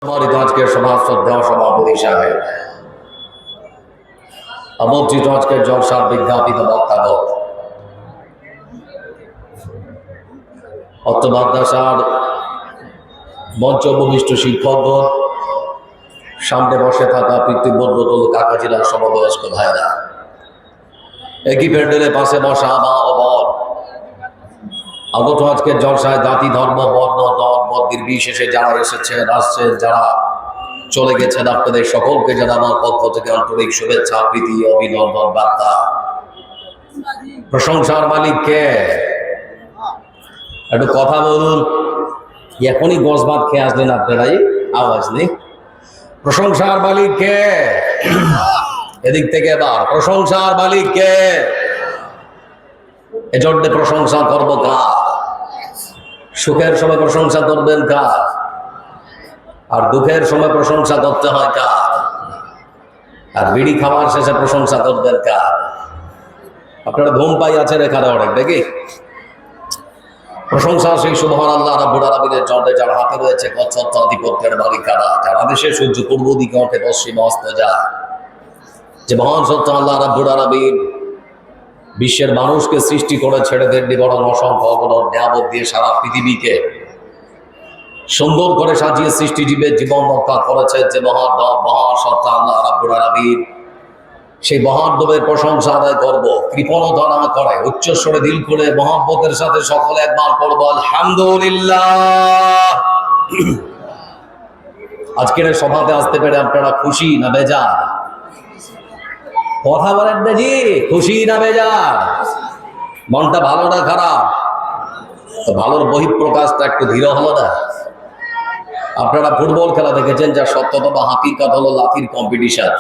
আজকের সভা শ্রদ্ধা সভাপতি সাহেব, আমন্ত্রিত আজকের জলসার বিজ্ঞাপিত বক্তাগণ, অত্র মাদ্রাসার মঞ্চ ভূমিষ্ঠ শিক্ষকগণ, সামনে বসে থাকা পিতৃবন্ধু কাকা জেলার সমবয়স্ক ভাইরা, একই প্যান্ডেলের পাশে বসা মা ও বোন, আগত আজকের জলসায় জাতি ধর্ম বর্ণ দল মত নির্বিশেষে যারা এসেছেন আসছেন, যারা চলে গেছেন, আপনাদের সকলকে যারা আমার পক্ষ থেকে আন্তরিক শুভেচ্ছা প্রীতি অভিনন্দন বার্তা। প্রশংসার মালিক কে? একটু কথা বলুন। এখনই গজ ভাত খেয়ে আসলেন আপনারাই, আওয়াজ নেই। প্রশংসার মালিক কে? এদিক থেকে এবার প্রশংসার মালিক কে? এজন্য প্রশংসা করবো কার? সুখের সময় প্রশংসা করবেন কার? আর দুঃখের সময় প্রশংসা করতে হয় কার? আর বিড়ি খাওয়ার শেষে প্রশংসা করবেন কার? আপনারা ঘুম পাই আছেন এখানে অনেক নাকি? প্রশংসা সেই সুবহান আল্লাহ রাব্বুল আলামিনের জন্য, যার হাতে রয়েছে কচ্ছপ আধিপত্যের মালিকানা, যার আদেশে সূর্য পূর্ব দিকে ওঠে পশ্চিমে অস্ত যায়, যে মহান সত্য আল্লাহ রাব্বুল আলামিন বিশ্বের মানুষকে সৃষ্টি করে ছেড়ে দেননি, বরং অসংখ্য নিয়ামত দিয়ে সারা পৃথিবীকে সুন্দর করে সাজিয়ে সৃষ্টিজীবের জীবন রক্ষা করেছে যে মহাসত্তা আল্লাহ রাব্বুল আলামিন, সেই মহানবের প্রশংসা আদায় করবো, কৃপণতা না করে উচ্চস্বরে দিল করে মহব্বতের সাথে সকলে একবার করবো আলহামদুলিল্লাহ। আজকের সভাতে আসতে পেরে আপনারা খুশি না বেজার? কথা বলেন বেজি, খুশি না বেজার? মনটা ভালো না খারাপ? তো ভালোর বহিঃপ্রকাশটা একটু ধীর হলো না? আপনারা ফুটবল খেলা দেখেছেন, যা সত্যতা বা হাকিকত হলো লাথির কম্পিটিশন।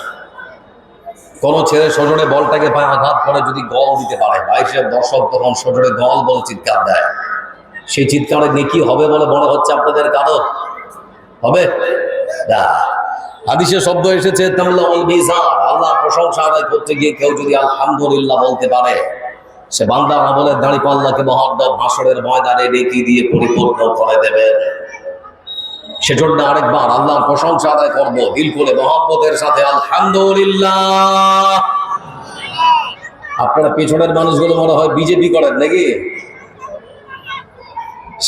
কোন ছেলে সজোরে বলটাকে পায়ে আঘাত করে যদি গল দিতে পারে, বাইশের দর্শক তখন সজোরে গল বলে চিৎকার দেয়। সেই চিৎকারে নেকি হবে বলে মনে হচ্ছে আপনাদের? কারণ হবে না। হাদিসে শব্দ এসেছে আল্লাহ প্রশংসা আদায় করতে গিয়ে কেউ যদি আলহামদুলিল্লাহ বলতে পারে, সে বান্দার আমলের দাঁড়িপাল্লাকে মহব্বত হাসরের ময়দানে নেকি দিয়ে পরিপূর্ণ করে দেবে। সেজন্য আরেকবার আল্লাহর প্রশংসা আদায় করবো দিল করে মহব্বতের সাথে আলহামদুলিল্লাহ। আপনারা পেছনের মানুষগুলো মনে হয় বিজেপি করেন নাকি?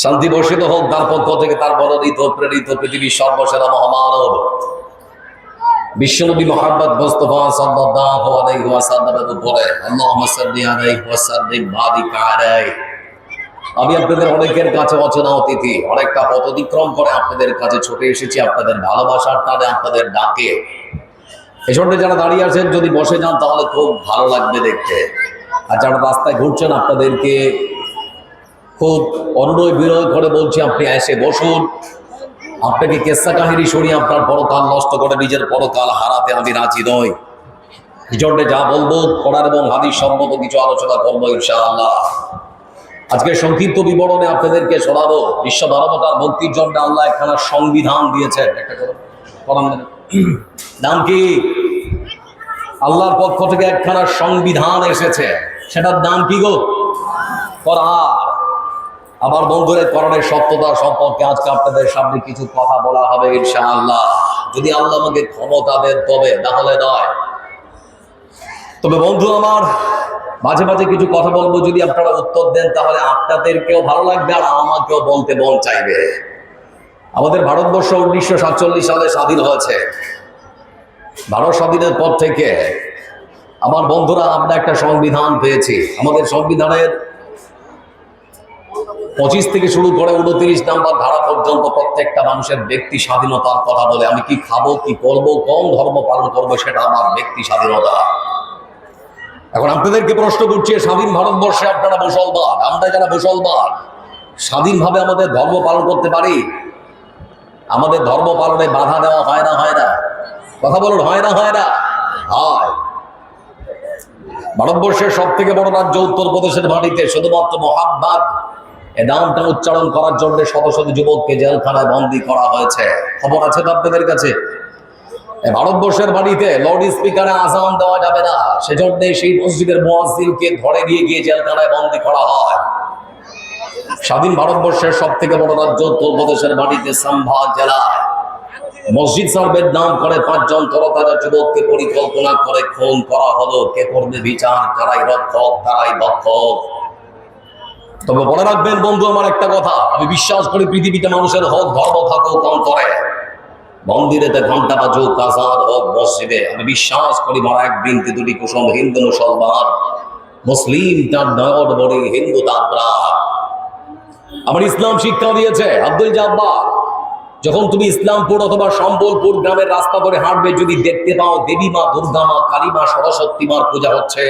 শান্তি বর্ষিত হোক তার পক্ষ থেকে, তার বর্ণিত প্রেরিত পৃথিবীর সর্বসেরা মহামানব বিশ্বনবী মুহাম্মদ মুস্তাফা সাল্লাল্লাহু আলাইহি ওয়াসাল্লামের উপরে আল্লাহুম্মা সাল্লি আলাইহি ওয়া সাল্লিম বারিক আলাইহি। আমি আপনাদের অনেকের কাছে অচেনা অতিথি, অনেকটা পথ অতিক্রম করে আপনাদের কাছে ছুটে এসেছি আপনাদের ভালোবাসার টানে, আপনাদের ডাকে। এজন্য যারা দাঁড়িয়ে আছেন যদি বসে যান তাহলে খুব ভালো লাগবে দেখতে। আর যারা রাস্তায় ঘুরছেন আপনাদেরকে খুব অনুনয় বিনয় করে বলছি, আপনি এসে বসুন। আপনাকে কেসা কাহিনী শুনিয়ে আপনার পরকাল নষ্ট করে নিজের পরকাল হারাতে আমি রাজি নই। এই জন্য যা বলবো কোরআন এবং হাদিস সম্মত কিছু আলোচনা করবো ইনশাআল্লাহ। আজকে সংক্ষিপ্ত বিবরণে আপনাদেরকে শোনাবো বিশ্ব মানবতার মুক্তির জন্য আল্লাহ একখানা সংবিধান দিয়েছেন। নাম কি? আল্লাহর পক্ষ থেকে একখানা সংবিধান এসেছে, সেটার নাম কি গো? কোরআন। আমার বন্ধুরা, কোরআনের সত্যতা সম্পর্কে আজকে আপনাদের সামনে কিছু কথা বলা হবে ইনশাআল্লাহ, যদি আল্লাহ আমাকে ক্ষমতা দেন তবে, তাহলে নয়। তবে বন্ধু আমার, মাঝে মাঝে কিছু কথা বলবো, যদি আপনারা উত্তর দেন তাহলে আপনাদেরকেও ভালো লাগবে আর আমাকেও বলতে মন চাইবে। আমাদের ভারতবর্ষ 1947 সালে স্বাধীন হয়েছে। ভারত স্বাধীনের পর থেকে আমার বন্ধুরা আমরা একটা সংবিধান পেয়েছি। আমাদের সংবিধানের 25 থেকে শুরু করে 29 নম্বর ধারা পর্যন্ত প্রত্যেকটা মানুষের ব্যক্তি স্বাধীনতার কথা বলে। আমি কি খাবো, কি করবো, কোন ধর্ম পালন করবো, সেটা আমার ব্যক্তি স্বাধীনতা। এখন আপনাদেরকে প্রশ্ন করছি, স্বাধীন ভারতবর্ষে আপনারা মুসলমান, আমরা যারা মুসলমান, স্বাধীনভাবে আমাদের ধর্ম পালন করতে পারি? আমাদের ধর্ম পালনে বাধা দেওয়া হয় না? হয় না? কথা বলুন, হয় না? হয় না? হয়। ভারতবর্ষের সব থেকে বড় রাজ্য উত্তরপ্রদেশের মাটিতে শুধুমাত্র মোহাম্মদ এ নামটা উচ্চারণ করার জন্য শত শত যুবককে জেলখানায় বন্দী করা হয়েছে। খবর আছে তো আপনাদের কাছে? ভারতবর্ষের বাড়িতে লাউড স্পিকারে আযান দেওয়া যাবে না, সেজন্য সেই মসজিদের মুয়াজ্জিনকে ধরে নিয়ে গিয়ে জেলখানায় বন্দী করা হয়। স্বাধীন ভারতবর্ষের সব থেকে বড় রাজ্য উত্তরপ্রদেশের মাটিতে সাম্ভাল জেলায় মসজিদ সার্ভের নাম করে 5 জন তরতাজা যুবককে পরিকল্পনা করে খুন করা হলো। কে করবে বিচার? যারাই রক্ষক তারাই ভক্ষক। তবে মনে রাখবেন বন্ধু আমার একটা কথা, আমি বিশ্বাস করি পৃথিবীতে মানুষের হক ধর্ম থাকুক অন্তরে, মন্দিরেতে ঘন্টা বাজুক, আজাদ হোক মসজিদে, আমি বিশ্বাস করি মারা এক বৃন্তি দুটি কুসুম, হিন্দু মুসলমান, মুসলিম তার নয়ন বড়ি, হিন্দু তার প্রাণ। আমার ইসলাম শিক্ষা দিয়েছে আব্দুল জাব্বার, যখন তুমি ইসলামপুর অথবা সম্বলপুর গ্রামের রাস্তা ধরে হাঁটবে, যদি দেখতে পাও দেবী মা, দুর্গা মা, কালী মা, সরস্বতী মার পূজা হচ্ছে,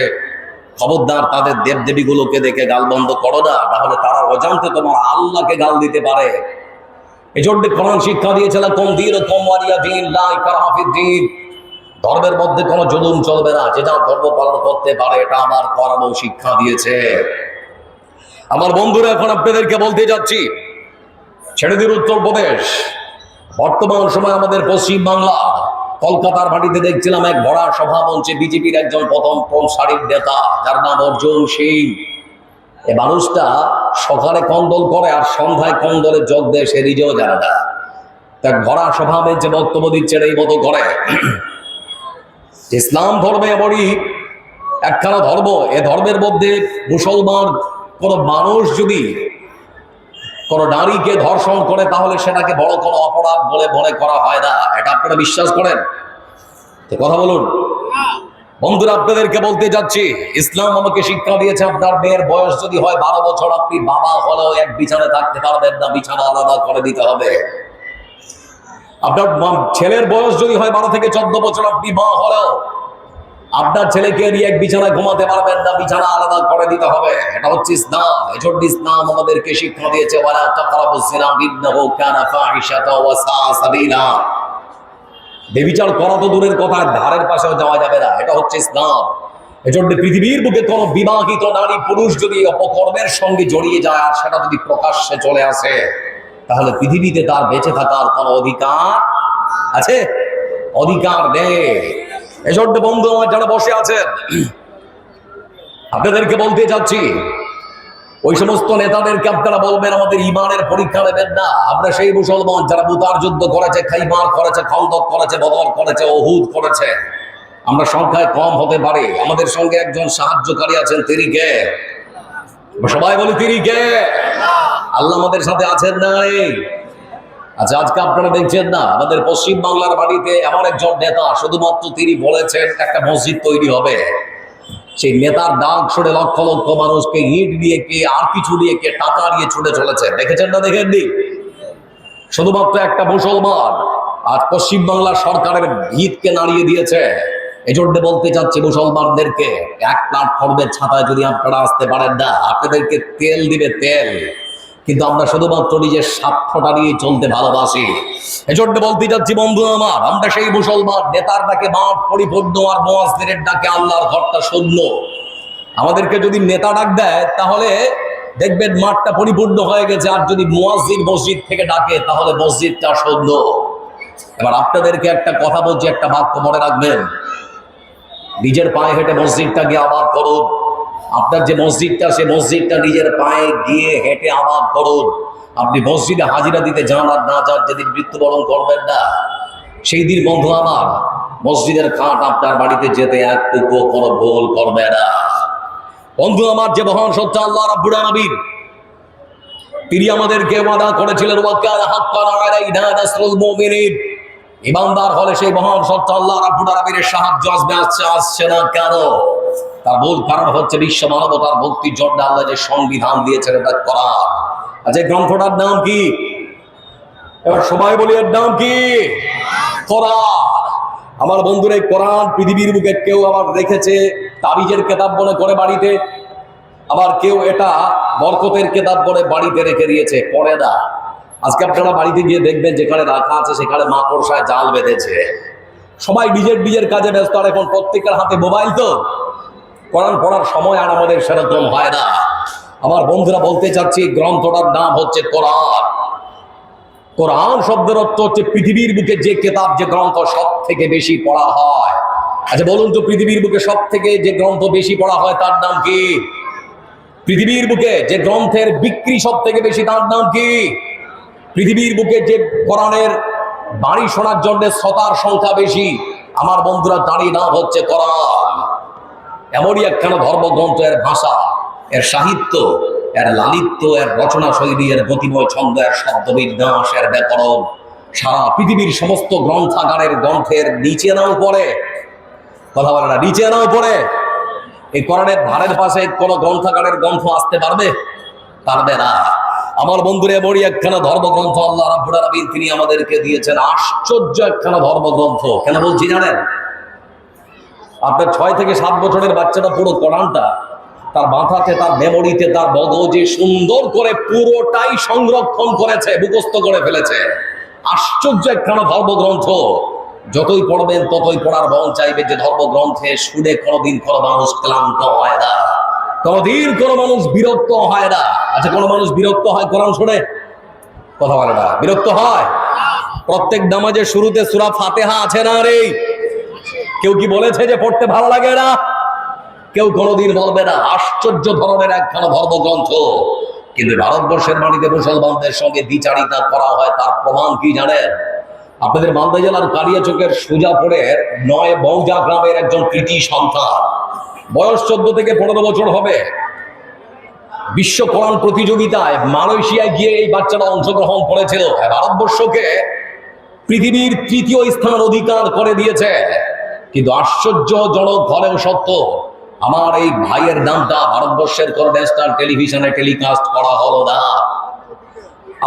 খবরদার তাদের দেবদেবীগুলোকে দেখে গাল বন্ধ করো না, তাহলে তারা অজান্তে তোমার আল্লাহকে গাল দিতে পারে। এজন্য কোরআন শিক্ষা দিয়েছিল কোন দিন কম ওয়ালিয়া দিন লা ইকরাহা ফিদ্দিন, ধর্মের মধ্যে কোনো জুলুম চলবে না, যে যার ধর্ম পালন করতে পারে, এটা আমার কোরআন শিক্ষা দিয়েছে। আমার বন্ধুরা, এখন আপনাদেরকে বলতে যাচ্ছি, ছেড়ে দিন উত্তরপ্রদেশ। বর্তমান সময় আমাদের পশ্চিম বাংলা কলকাতার মাটিতে দেখছিলাম এক ভরা সভা মঞ্চে বিজেপির একজন প্রথম সারির নেতা, যার নাম অর্জুন সিং। এই মানুষটা সকালে কন্দল করে আর সন্ধ্যায় কন্দলে যোগ দেয়, সে নিজেও জানে না। তার ভরা সভা মঞ্চে বক্তব্য দিচ্ছেন এই মতো করে, ইসলাম ধর্মে এমনই একখানা ধর্ম, এ ধর্মের মধ্যে মুসলমান কোন মানুষ যদি কোন নারীকে ধর্ষণ করে তাহলে সেটাকে বড় কোনো অপরাধ বলে মনে করা হয় না। এটা আপনারা বিশ্বাস করেন? তো কথা বলুন বন্ধুরা, আপনাদেরকে বলতে যাচ্ছি, ইসলাম আমাকে শিক্ষা দিয়েছে, আপনার মেয়ের বয়স যদি হয় 12 বছর, আপনি বাবা হলেও এক বিছানায় থাকতে পারবেন না, বিছানা আলাদা করে দিতে হবে। আপনার ছেলের বয়স যদি হয় 12 থেকে 14 বছর, আপনি মা হলেও আপনার ছেলেকে নিয়ে এক বিছানায় ঘুমাতে পারবেন না, বিছানা আলাদা করে দিতে হবে। এটা হচ্ছে ইসলাম। এজন্য ইসলাম আমাদেরকে শিক্ষা দিয়েছে, ওয়ালা তাকরাবুজ জিনা ইন্নাহু কানা ফাহিশাতাও ওয়া সাআ সাবিলা। বেবিচার করা তো দূরের কথা, ধারের পাশেও যাওয়া যাবে না, এটা হচ্ছে ইসলাম। এজন্য পৃথিবীর বুকে কোনো বিবাহিত নারী পুরুষ যদি অপকর্মের সঙ্গে জড়িয়ে যায় আর সেটা যদি প্রকাশ্যে চলে আসে, তাহলে পৃথিবীতে তার বেঁচে থাকার কোনো অধিকার আছে? অধিকার নেই। এজন্য বন্ধু আমার যারা বসে আছেন, আপনাদেরকে বলতে চাচ্ছি, ওই সমস্ত নেতাদেরকে আপনারা বলবেন আমাদের ইমানের পরীক্ষা নেবেন না। আমরা সেই মুসলমান যারা মুতার যুদ্ধ করেছে, খাইবার করেছে, খন্দক করেছে, বদর করেছে, উহুদ করেছে। আমরা সংখ্যায় কম হতে পারি, আমাদের সঙ্গে একজন সাহায্যকারী আছেন, তিনি কে? সবাই বলি তিনি কে? আল্লাহ আমাদের সাথে আছেন নাই? আচ্ছা, আজকে আপনারা দেখছেন না, আমাদের পশ্চিম বাংলার বাড়িতে এমন একজন নেতা, শুধুমাত্র তিনি বলেছেন একটা মসজিদ তৈরি হবে, সেই নেতার ডাক শুনে লক্ষ লক্ষ মানুষকে ইট দিয়ে কে আর কিছু দিয়ে কে টাকা দিয়ে ছুটে চলেছে। দেখেছেন না? দেখেননি? শুধুমাত্র একটা মুসলমান আজ পশ্চিম বাংলার সরকারের ভিতকে নাড়িয়ে দিয়েছে। এজন্য বলতে চাচ্ছি মুসলমানদেরকে, এক প্ল্যাটফর্মের ছাতায় যদি আপনারা আসতে পারেন না, আপনাদেরকে তেল দিবে তেল, কিন্তু আমরা শুধুমাত্র নিজের স্বার্থটা নিয়ে চলতে ভালোবাসি। এজন্য বলতে যাচ্ছি বন্ধু আমার, আমরা সেই মুসলমান, নেতার ডাকে মাঠ পরিপূর্ণ আর মুয়াজ্জিনের ডাকে আল্লাহর ঘরটা শূন্য। আমাদেরকে যদি নেতা ডাক দেয় তাহলে দেখবেন মাঠটা পরিপূর্ণ হয়ে গেছে, আর যদি মুয়াজ্জিন মসজিদ থেকে ডাকে তাহলে মসজিদটা শূন্য। এবার আপনাদেরকে একটা কথা বলছি, একটা বাক্য মনে রাখবেন, নিজের পায়ে হেঁটে মসজিদটা গিয়ে আবাদ করুন। আপনার যে মসজিদটা, সে মসজিদটা নিজের পায়ে গিয়ে হেঁটে আবাদ করুন। আপনি মসজিদে হাজিরা দিতে যান আর না যান, যেদিন মৃত্যুবরণ করবেন না সেই দিন বন্ধু আমার মসজিদের খাট আপনার বাড়িতে যেতে একটুকু কোনো ভুল করবে না। বন্ধু আমার, যে মহান সত্তা আল্লাহ রাব্বুল আলামিন, তিনি আমাদেরকে ওয়াদা করেছিলেন, ওয়া কানা হাক্কান আলাইনা নাসরুল মুমিনিন। ইমানদার হলে সেই মহান সত্তা আল্লাহ রাব্বুল আলামিনের সাহায্য আসছে না কেন? তার মূল কারণ হচ্ছে বিশ্ব মানবতার মুক্তির জন্য আল্লাহ যে সংবিধান দিয়েছেন, এটা কোরআন। আচ্ছা, গ্রন্থটার নাম কি? এবার সবাই বলি, এর নাম কি? কোরআন। আমার বন্ধুরা, এই কোরআন পৃথিবীর বুকে কেউ আবার রেখেছে তাবিজের কেতাব বলে করে বাড়িতে, আবার কেউ এটা বরকতের কেতাব বলে বাড়িতে রেখে দিয়েছে, পড়ে না। আজকে আপনারা বাড়িতে গিয়ে দেখবেন যেখানে রাখা আছে সেখানে মাকড়সায় জাল বেঁধেছে। সবাই নিজের নিজের কাজে ব্যস্ত, আর এখন প্রত্যেকের হাতে মোবাইল, তো কোরআন পড়ার সময় আর আমাদের সেরকম হয় না। আমার বন্ধুরা, বলতে চাচ্ছি, গ্রন্থটার নাম হচ্ছে কোরআন। কোরআন শব্দের অর্থ হচ্ছে পৃথিবীর বুকে যে কেতাব, যে গ্রন্থ সব থেকে বেশি পড়া হয়। আচ্ছা বলুন তো, পৃথিবীর বুকে সব থেকে যে গ্রন্থ বেশি পড়া হয় তার নাম কি? পৃথিবীর বুকে যে গ্রন্থের বিক্রি সব থেকে বেশি তার নাম কি? পৃথিবীর বুকে যে কোরআনের বাড়ি শোনার জন্য শ্রোতার সংখ্যা বেশি। আমার বন্ধুরা, দাঁড়িয়ে নাম হচ্ছে কোরআন। এমনই একখানা ধর্মগ্রন্থ, এর ভাষা, এর সাহিত্য, এর লালিত্য, এর রচনা শৈলী, এর গতিময় ছন্দ, এর শব্দবিন্যাস, এর ব্যাকরণ সারা পৃথিবীর সমস্ত গ্রন্থাগারের গ্রন্থের নিচে নাও পড়ে। কথা বলে না, নিচে নাও পড়ে। এই কোরআনের ধারের পাশে কোন গ্রন্থাগারের গ্রন্থ আসতে পারবে? পারবে না। আমার বন্ধুরা, এমনই একখানা ধর্মগ্রন্থ আল্লাহ রাব্বুল আলামিন তিনি আমাদেরকে দিয়েছেন। আশ্চর্য একখানা ধর্মগ্রন্থ। কেন বলছি জানেন? আপনার 6 থেকে 7 বছরের বাচ্চাটা পুরো কোরআনটা তার মাথাতে, তার মেমোরিতে, তার মগজে সুন্দর করে পুরোটাই সংরক্ষণ করেছে, মুখস্থ করে ফেলেছে। আশ্চর্য একখানা ধর্মগ্রন্থ। যতই পড়বেন ততই পড়ার মন চাইবে। যে ধর্মগ্রন্থে শুনে কোনোদিন কোনো মানুষ ক্লান্ত হয় না, কোনোদিন কোনো মানুষ বিরক্ত হয় না। আচ্ছা, কোনো মানুষ বিরক্ত হয় কোরআন শুনে? কথা বলে না, বিরক্ত হয়? প্রত্যেক নামাজের শুরুতে সূরা ফাতিহা আছে না রে? কেউ কি বলেছে যে পড়তে ভালো লাগে না? কেউ কোনোদিন বলবে না। আশ্চর্য ধরনের একখানা ধর্মগ্রন্থ। কিন্তু ভারতবর্ষের মাটিতে মুসলমানদের সঙ্গে দ্বিচারিতা করা হয়, তার প্রমাণ কি জানেন? আপনাদের মালদা জেলার কালিয়াচকের সুজাপুরের 9 বৌজা গ্রামের একজন কৃতি সন্তান, বয়স 14 থেকে 15 বছর হবে। বিশ্ব কোরআন প্রতিযোগিতায় মালয়েশিয়ায় গিয়ে এই বাচ্চারা অংশগ্রহণ করেছিল। ভারতবর্ষকে পৃথিবীর 3য় স্থান অধিকার করে দিয়েছে। কিন্তু আশ্চর্যজনক হলেও সত্য, আমার এই ভাইয়ের নামটা ভারতবর্ষের কোন ন্যাশনাল টেলিভিশনে টেলিকাস্ট করা হলো না।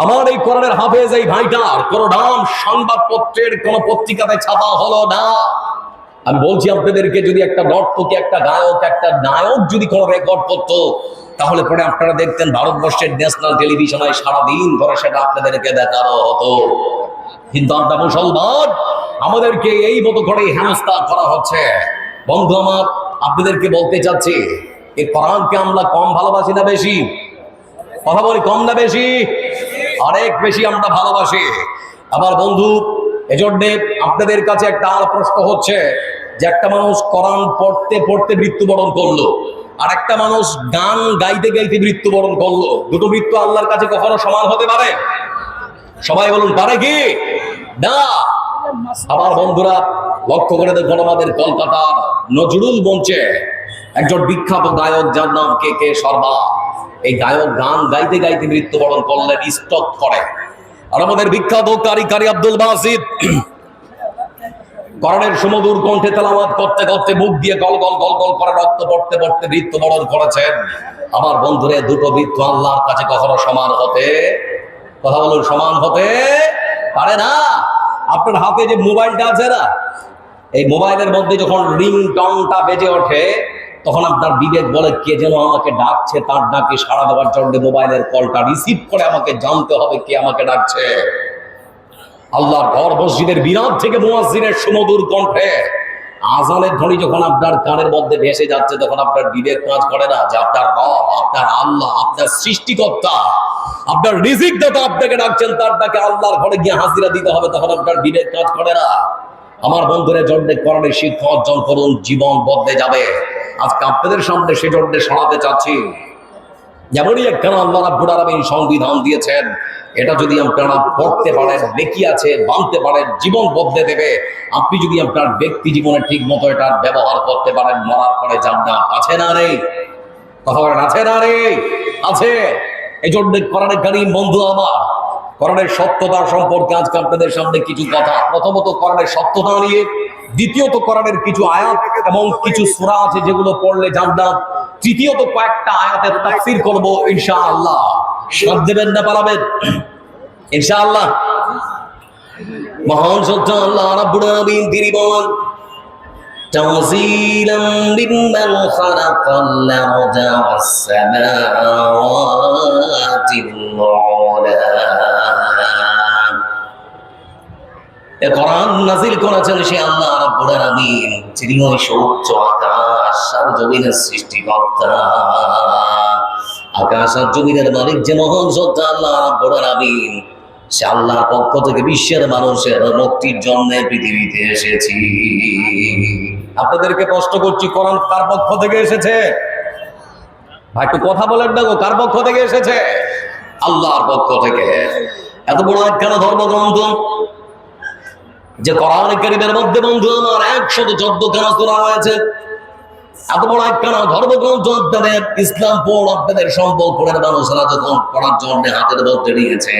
আমার এই কোরআনের হাফেজ এই ভাইটার কোন নাম সংবাদপত্রের কোন পত্রিকাতে ছাপা হলো না। আমি বলছি আপনাদেরকে, যদি একটা নর্তকী, একটা গায়ক, একটা নায়ক যদি কোনো রেকর্ড করতো, তাহলে পরে আপনারা দেখতেন ভারতবর্ষের ন্যাশনাল টেলিভিশনে সারাদিন ধরে সেটা আপনাদেরকে দেখানো হতো। কিন্তু আমরা মুসলমান, আমাদেরকে এই মতো করে হেনস্থা করা হচ্ছে। বন্ধু আমার, আপনাদেরকে বলতে চাচ্ছি, এই কোরআনকে আমরা কম ভালোবাসি না বেশি? কথা বলি, কম না বেশি? অনেক বেশি আমরা ভালোবাসি। আমার বন্ধু, এজন্যে আপনাদের কাছে একটা প্রশ্ন হচ্ছে যে একটা মানুষ কোরআন পড়তে পড়তে মৃত্যুবরণ করলো, আর একটা মানুষ গান গাইতে গাইতে মৃত্যুবরণ করলো। দুটো মৃত্যু আল্লাহর কাছে কখনো সমান হতে পারে? সবাই বলুন, পারে কি? না। আমার বন্ধুরা, লক্ষ্য করে দেখুন, আমাদের কলকাতার নজরুল মঞ্চে একজন বিখ্যাত গায়ক, যার নাম কে কে শর্মা। এই গায়ক গান গাইতে গাইতে মৃত্যুবরণ করলেন স্ট্রোক করে। আর আমাদের বিখ্যাত কারি আব্দুল বাসিত কোরআনের সুমধুর কণ্ঠে তেলাওয়াত করতে করতে মুখ দিয়ে গল গল গল গল করে রক্ত পড়তে পড়তে মৃত্যুবরণ করেছেন। আমার বন্ধুরে, দুটো মৃত্যু আল্লাহর কাছে কখনো সমান হতে, কথা বলুন, সমান হতে পারে না। আপনার হাতে যে মোবাইলটা আছে না, এই মোবাইলের মধ্যে যখন রিংটংটা বেজে ওঠে, তখন আপনার বিবেক বলে কে যেন আমাকে ডাকছে, তার ডাকে সাড়া দেওয়ার জন্য মোবাইলের কলটা রিসিভ করে আমাকে জানতে হবে কে আমাকে ডাকছে। আল্লাহর ঘর মসজিদের বিরাট থেকে মুয়াজ্জিনের সুমধুর কণ্ঠে আজানের ধ্বনি যখন আপনার কানের মধ্যে ভেসে যাচ্ছে, তখন আপনার বিবেক কাজ করে না যে আপনার রব, আপনার আল্লাহ, আপনার সৃষ্টিকর্তা, আপনার রিজিক দাতা আপনাকে ডাকছেন, তার ডাকে আল্লাহর ঘরে গিয়ে হাজিরা দিতে হবে, তখন আপনার বিবেক কাজ করে না। আমার বন্ধুদের জন্য কোরআনের শিক্ষা অর্জন করুন, জীবন বদলে যাবে। আজকে আপনাদের সামনে সেজন্য শোনাতে চাচ্ছি, যেমনই একখানা আল্লাহ রাব্বুল আলামিন সংবিধান দিয়েছেন, এটা যদি আপনারা পড়তে পারেন, নেকি আছে, মানতে পারেন, জীবন বদলে দেবে। আপনি যদি আপনার ব্যক্তি জীবনে ঠিক মতো এটার ব্যবহার করতে পারেন, মরার পরে জান্নাত আছে না রে? কথা বলেন, আছে না রে? আছে। এই জন্য কোরআনে কারীম, বন্ধু আমার, কোরআনের সত্যতা সম্পর্কে আজকে আপনাদের সামনে কিছু কথা। প্রথমত কোরআনের সত্যতা নিয়ে, দ্বিতীয়ত কোরআনের কিছু আয়াত এবং কিছু সূরা আছে যেগুলো পড়লে জান্নাত, তৃতীয়ত কয়েকটা আয়াতের তাফসীর করব ইনশাআল্লাহ। সাথ দেবেন না পালাবেন? ইনশাআল্লাহ। মহান সত্য আল্লাহ রাব্বুল আলামিন তিনি বলেন, তানজিলাম মিম্মান খালাকাল আরদা ওয়াস সামাওয়াতিল উলা। এ কোরআন নাযিল করেছেন সে আল্লাহ রাব্বুল আলামিন, যিনি ওই সূর্য আকাশ আর জমিনের সৃষ্টিকর্তা। আকাশ আর জমিনের মালিক যে মহান সত্য আল্লাহ রাব্বুল আলামিন, সে আল্লাহর পক্ষ থেকে বিশ্বের মানুষের মুক্তির জন্য পৃথিবীতে এসেছি। আপনাদেরকে প্রশ্ন করছি, কোরআন কার পক্ষ থেকে এসেছে? ভাই একটু কথা বলেন না গো, কার পক্ষ থেকে এসেছে? আল্লাহর পক্ষ থেকে। এত বড় একখানা ধর্মগ্রন্থ, যে কোরআন কারীমের মধ্যে বন্ধু আমার 114 খানা সূরা রয়েছে। এত বড় একখানা ধর্মগ্রন্থ আপনাদের ইসলাম পড় আপনাদের সম্পর্কের মানুষরা যখন পড়ার জন্য হাতের মধ্যে নিয়েছে,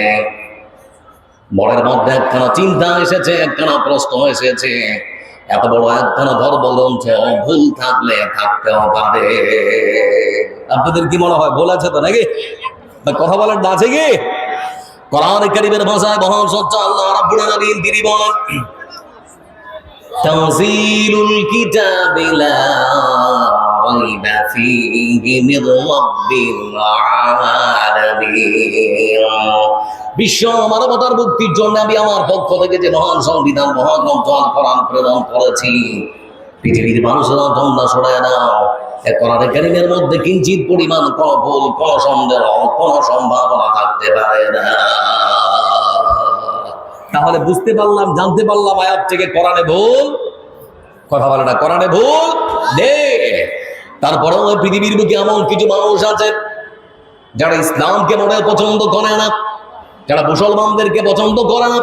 মনের মধ্যে একখানা চিন্তা এসেছে, একখানা প্রশ্ন এসেছে, এত বড় একখানা ধর্মগ্রন্থে ভুল থাকলে থাকতেও পারে। আপনাদের কি মনে হয় ভুল আছে তো নাকি? কথা বলেন না আছে কি? কোরআন কারীমের ভাষায় মহান সত্য আল্লাহ রাব্বুল আলামিন তিনি বলেন, তানজিলুল কিতাবি লা রাইবা ফীহি মির রাব্বিল আলামিন। বিশ্ব মানবতার মুক্তির জন্য আমি আমার পক্ষ থেকে যে মহান সংবিধান মহাগ্রন্থ আল কোরআন প্রেরণ করেছি, পৃথিবীর মানুষেরা ধান্দা সরায় নাও, এই কোরআন কারীমের মধ্যে কিঞ্চিত পরিমাণ কোনো ভুল, কোনো সন্দেহ, কোনো সম্ভাবনা থাকতে পারে না। তাহলে বুঝতে পারলাম, জানতে পারলাম আয়াত থেকে কোরআনে ভুল, কথা বলে না, কোরআনে ভুল নেই। তারপরেও পৃথিবীর বুকে এমন কিছু মানুষ আছে যারা ইসলামকে মনে পছন্দ করে না, যারা মুসলমানদেরকে পছন্দ করে না,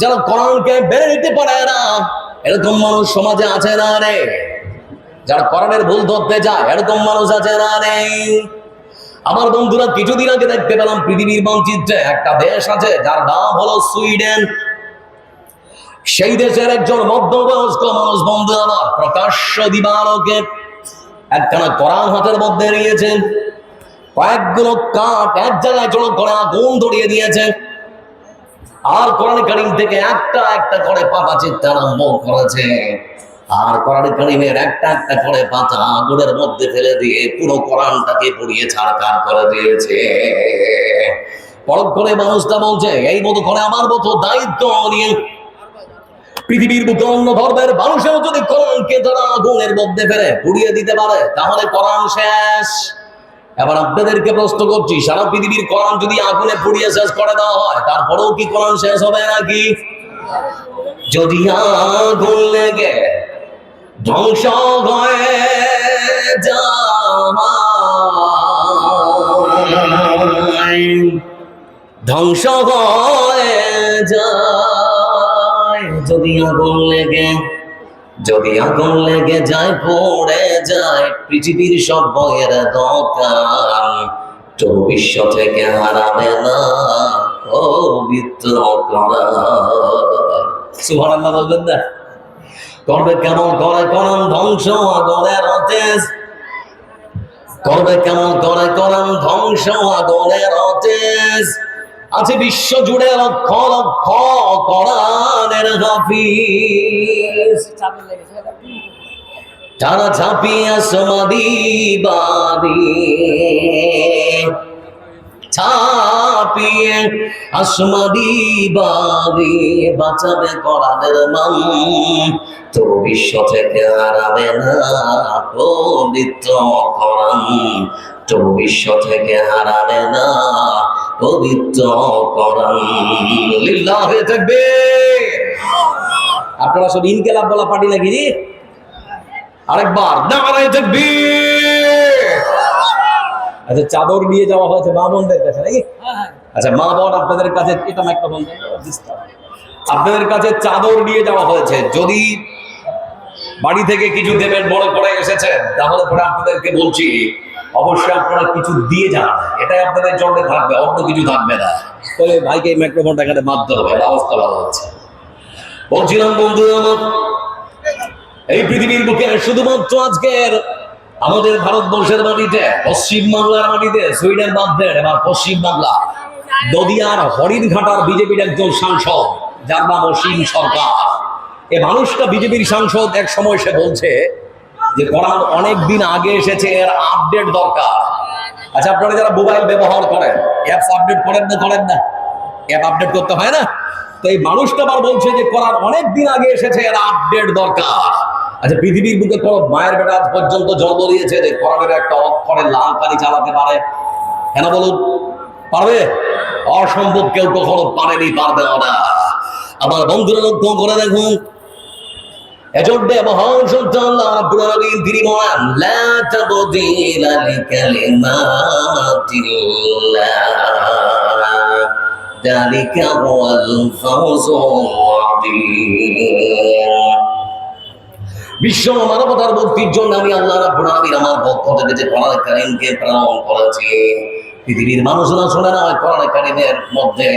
যারা কোরআনকে বেড়ে নিতে পারে না, এরকম মানুষ সমাজে আছে না রে? যারা কোরআনের ভুল ধরতে যায় এরকম মানুষ আছে না নেই? আমার বন্ধুরা কিছুদিন আগে দেখতে পেলাম পৃথিবীর মানচিত্রে একটা দেশ আছে যার নাম হলো সুইডেন। সেই দেশের একজন মধ্যবয়স্ক মানুষ বন্ধু আমার প্রকাশ্য দিবালোকে একখানা কোরআন হাতের মধ্যে নিয়েছেন, কয়েকগুলো কাঠ এক জায়গায় জড়ো করে আগুন ধরিয়ে দিয়েছে, আর কোরআন কারীম থেকে একটা একটা করে পাতা চিত্তে আরম্ভ করেছে, আর কোরআন কারীমের একটা একটা করে পাতা আগুনের মধ্যে ফেলে দিয়ে পুরো কোরআনটাকে পুড়িয়ে ছারখার করে দিয়েছে। পরখ করে মানুষটা বলছে, এই মতো করে আমার মতো দায়িত্ব নিয়ে পৃথিবীর বুকে অন্য ধর্মের মানুষেও যদি কোরআনকে তারা আগুনের মধ্যে ফেলে পুড়িয়ে দিতে পারে তাহলে কোরআন শেষ। এবার আপনাদেরকে প্রশ্ন করছি, সারা পৃথিবীর কোরআন যদি আগুনে পুড়িয়ে শেষ করে দেওয়া হয় তারপরেও কি কোরআন শেষ হবে নাকি? যদি আগুন লেগে ধ্বংস হয়ে যায়, ধ্বংস হয়ে যায়, যদি আগুন লেগে যায়, পড়ে যায় পৃথিবীর সব বইয়ের দোকান, তো বিশ্ব থেকে হারাবে না পবিত্র কোরআন। সুবহানাল্লাহ বলবেন না? করবে কেমন করে কোরআন ধ্বংস আগুনের অতেজ, করবে কেমন করে কোরআন ধ্বংস আগুনের অতেজ। আছে বিশ্ব জুড়ে লক্ষ লক্ষ কোরআনের হাফিজ, তারা ঝাঁপিয়ে সমাধি বাদী, ছাপিয়ে আসমাদি বাদী, বাঁচাবে কোরআনের মান, তো বিশ্ব থেকে হারাবে না পবিত্র কোরআন, তো বিশ্ব থেকে হারাবে না পবিত্র কোরআন। লিল্লাহি তাকবীর। আপনারা সব ইনকিলাব বলা পার্টি নাকি জি? আরেকবার নারায়ে তাকবীর। আচ্ছা, চাদর নিয়ে যাওয়া হয়েছে মা বোনদের কাছে নাকি? আচ্ছা, মা বোন আপনাদের কাছে, এটা মাইক্রোফোন আপনাদের কাছে চাদর নিয়ে যাওয়া হয়েছে। যদি বাড়ি থেকে কিছু দেবেন বড় করে এসেছে তাহলে পরে আপনাদেরকে বলছি অবশ্যই আপনারা কিছু দিয়ে যান, এটাই আপনাদের জন্য থাকবে, অন্য কিছু থাকবে না। তবে ভাইকে এই মাইক্রোফোনটা এখানে মারতে হবে, অবস্থা ভালো হচ্ছে। বলছিলাম বন্ধু আমার, এই পৃথিবীর বুকে শুধুমাত্র আজকের আমাদের ভারতবর্ষের মাটিতে, পশ্চিম বাংলার মাটিতে, সুইডেন বাদ দেন, এবার পশ্চিম বাংলা নদিয়ার হরিণঘাটার বিজেপির একজন সাংসদ যার নাম অসীম সরকার। এ মানুষটা বিজেপির সাংসদ, এক সময় সে বলছে যে কোরআন অনেক দিন আগে এসেছে, এর আপডেট দরকার। আচ্ছা, আপনারা যারা মোবাইল ব্যবহার করেন অ্যাপস আপডেট করেন না? অ্যাপ আপডেট করতে হয় না? তো এই মানুষটা আবার বলছে যে কোরআন অনেক দিন আগে এসেছে, এর আপডেট দরকার। আচ্ছা, পৃথিবীর বুকে কোন মায়ের বেটা আজ পর্যন্ত জন্ম দিয়েছে যে কোরআনের একটা অক্ষরে লাল কালি চালাতে পারে? কেন বলুন? পারবে? অসম্ভব, কেউ কখনো পারেনি, পারবে না। আমার বন্ধুরা লক্ষ্য করে দেখুন, এজন্য মহান সত্য আল্লাহ রাব্বুল আলামিন তিনি বলেন, লা তাবদীলা লিকালিমাতিল্লাহ, যালিকা হুয়াল ফাওজুল আযীম। বিশ্ব মানবতার মুক্তির জন্য আমি আল্লাহ রাব্বুল আলামিন আমার পক্ষ থেকে যে কোরআন কারীমকে প্রেরণ করেছি, পৃথিবীর মানুষরা শুনে না ওই কোরআন কারীমের মধ্যে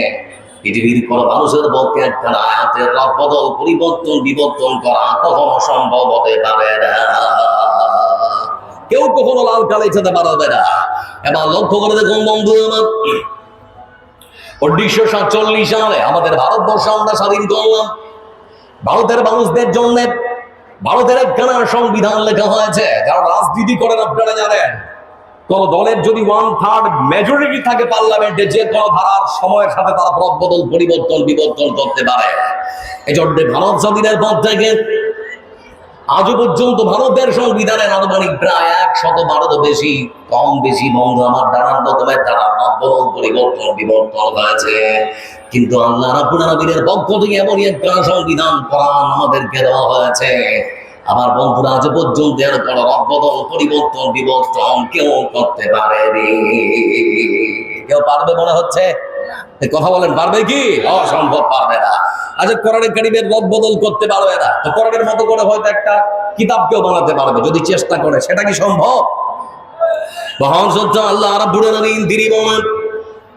পৃথিবীর কোন মানুষের পক্ষে একটা আয়াতের রদবদল পরিবর্তন বিবর্তন করা কখনো সম্ভব হতে পারে না। কেউ কখনো লাল কালি খেতে পারবে না। এবার লক্ষ্য করে দেখুন বন্ধু আমার, 1947 সালে আমাদের ভারতবর্ষ আমরা স্বাধীন করলাম। ভারতের মানুষদের জন্য ভারতের একখানা সংবিধান লেখা হয়েছে। যারা রাজনীতি করেন আপনারা জানেন, কোন দলের যদি 1/3 মেজরিটি থাকে পার্লামেন্টে, যে কোনো ধারার সময়ের সাথে তারা রদবদল পরিবর্তন বিবর্তন করতে পারে। এই জন্য ভারত স্বাধীনের পর থেকে আজও পর্যন্ত ভারতের সংবিধানের আনুমানিক প্রায় 112 বেশি কম বেশি বন্ধ আমার নানান রকমের দ্বারা রদবদল পরিবর্তন বিবর্তন হয়েছে। কিন্তু আল্লাহ রাব্বুল আলামিনের পক্ষ থেকে এমনই একটা সংবিধান কোরআন আমাদেরকে দেওয়া হয়েছে, আমার বন্ধুরা আজ পর্যন্ত এর কোনো রদবদল পরিবর্তন বিবর্তন কেউ করতে পারেনি। কেউ পারবে মনে হচ্ছে? কথা বলেন, পারবে কি? অসম্ভব, পারবে না। আজ কোরআনে কারীমের রদবদল করতে পারবে না, তো কোরআনের মতো করে হয়তো একটা কিতাব কেউ বানাতে পারবে যদি চেষ্টা করে। সেটা কি সম্ভব? মহান সত্য আল্লাহ রাব্বুল আলামিন তিনি বলেন,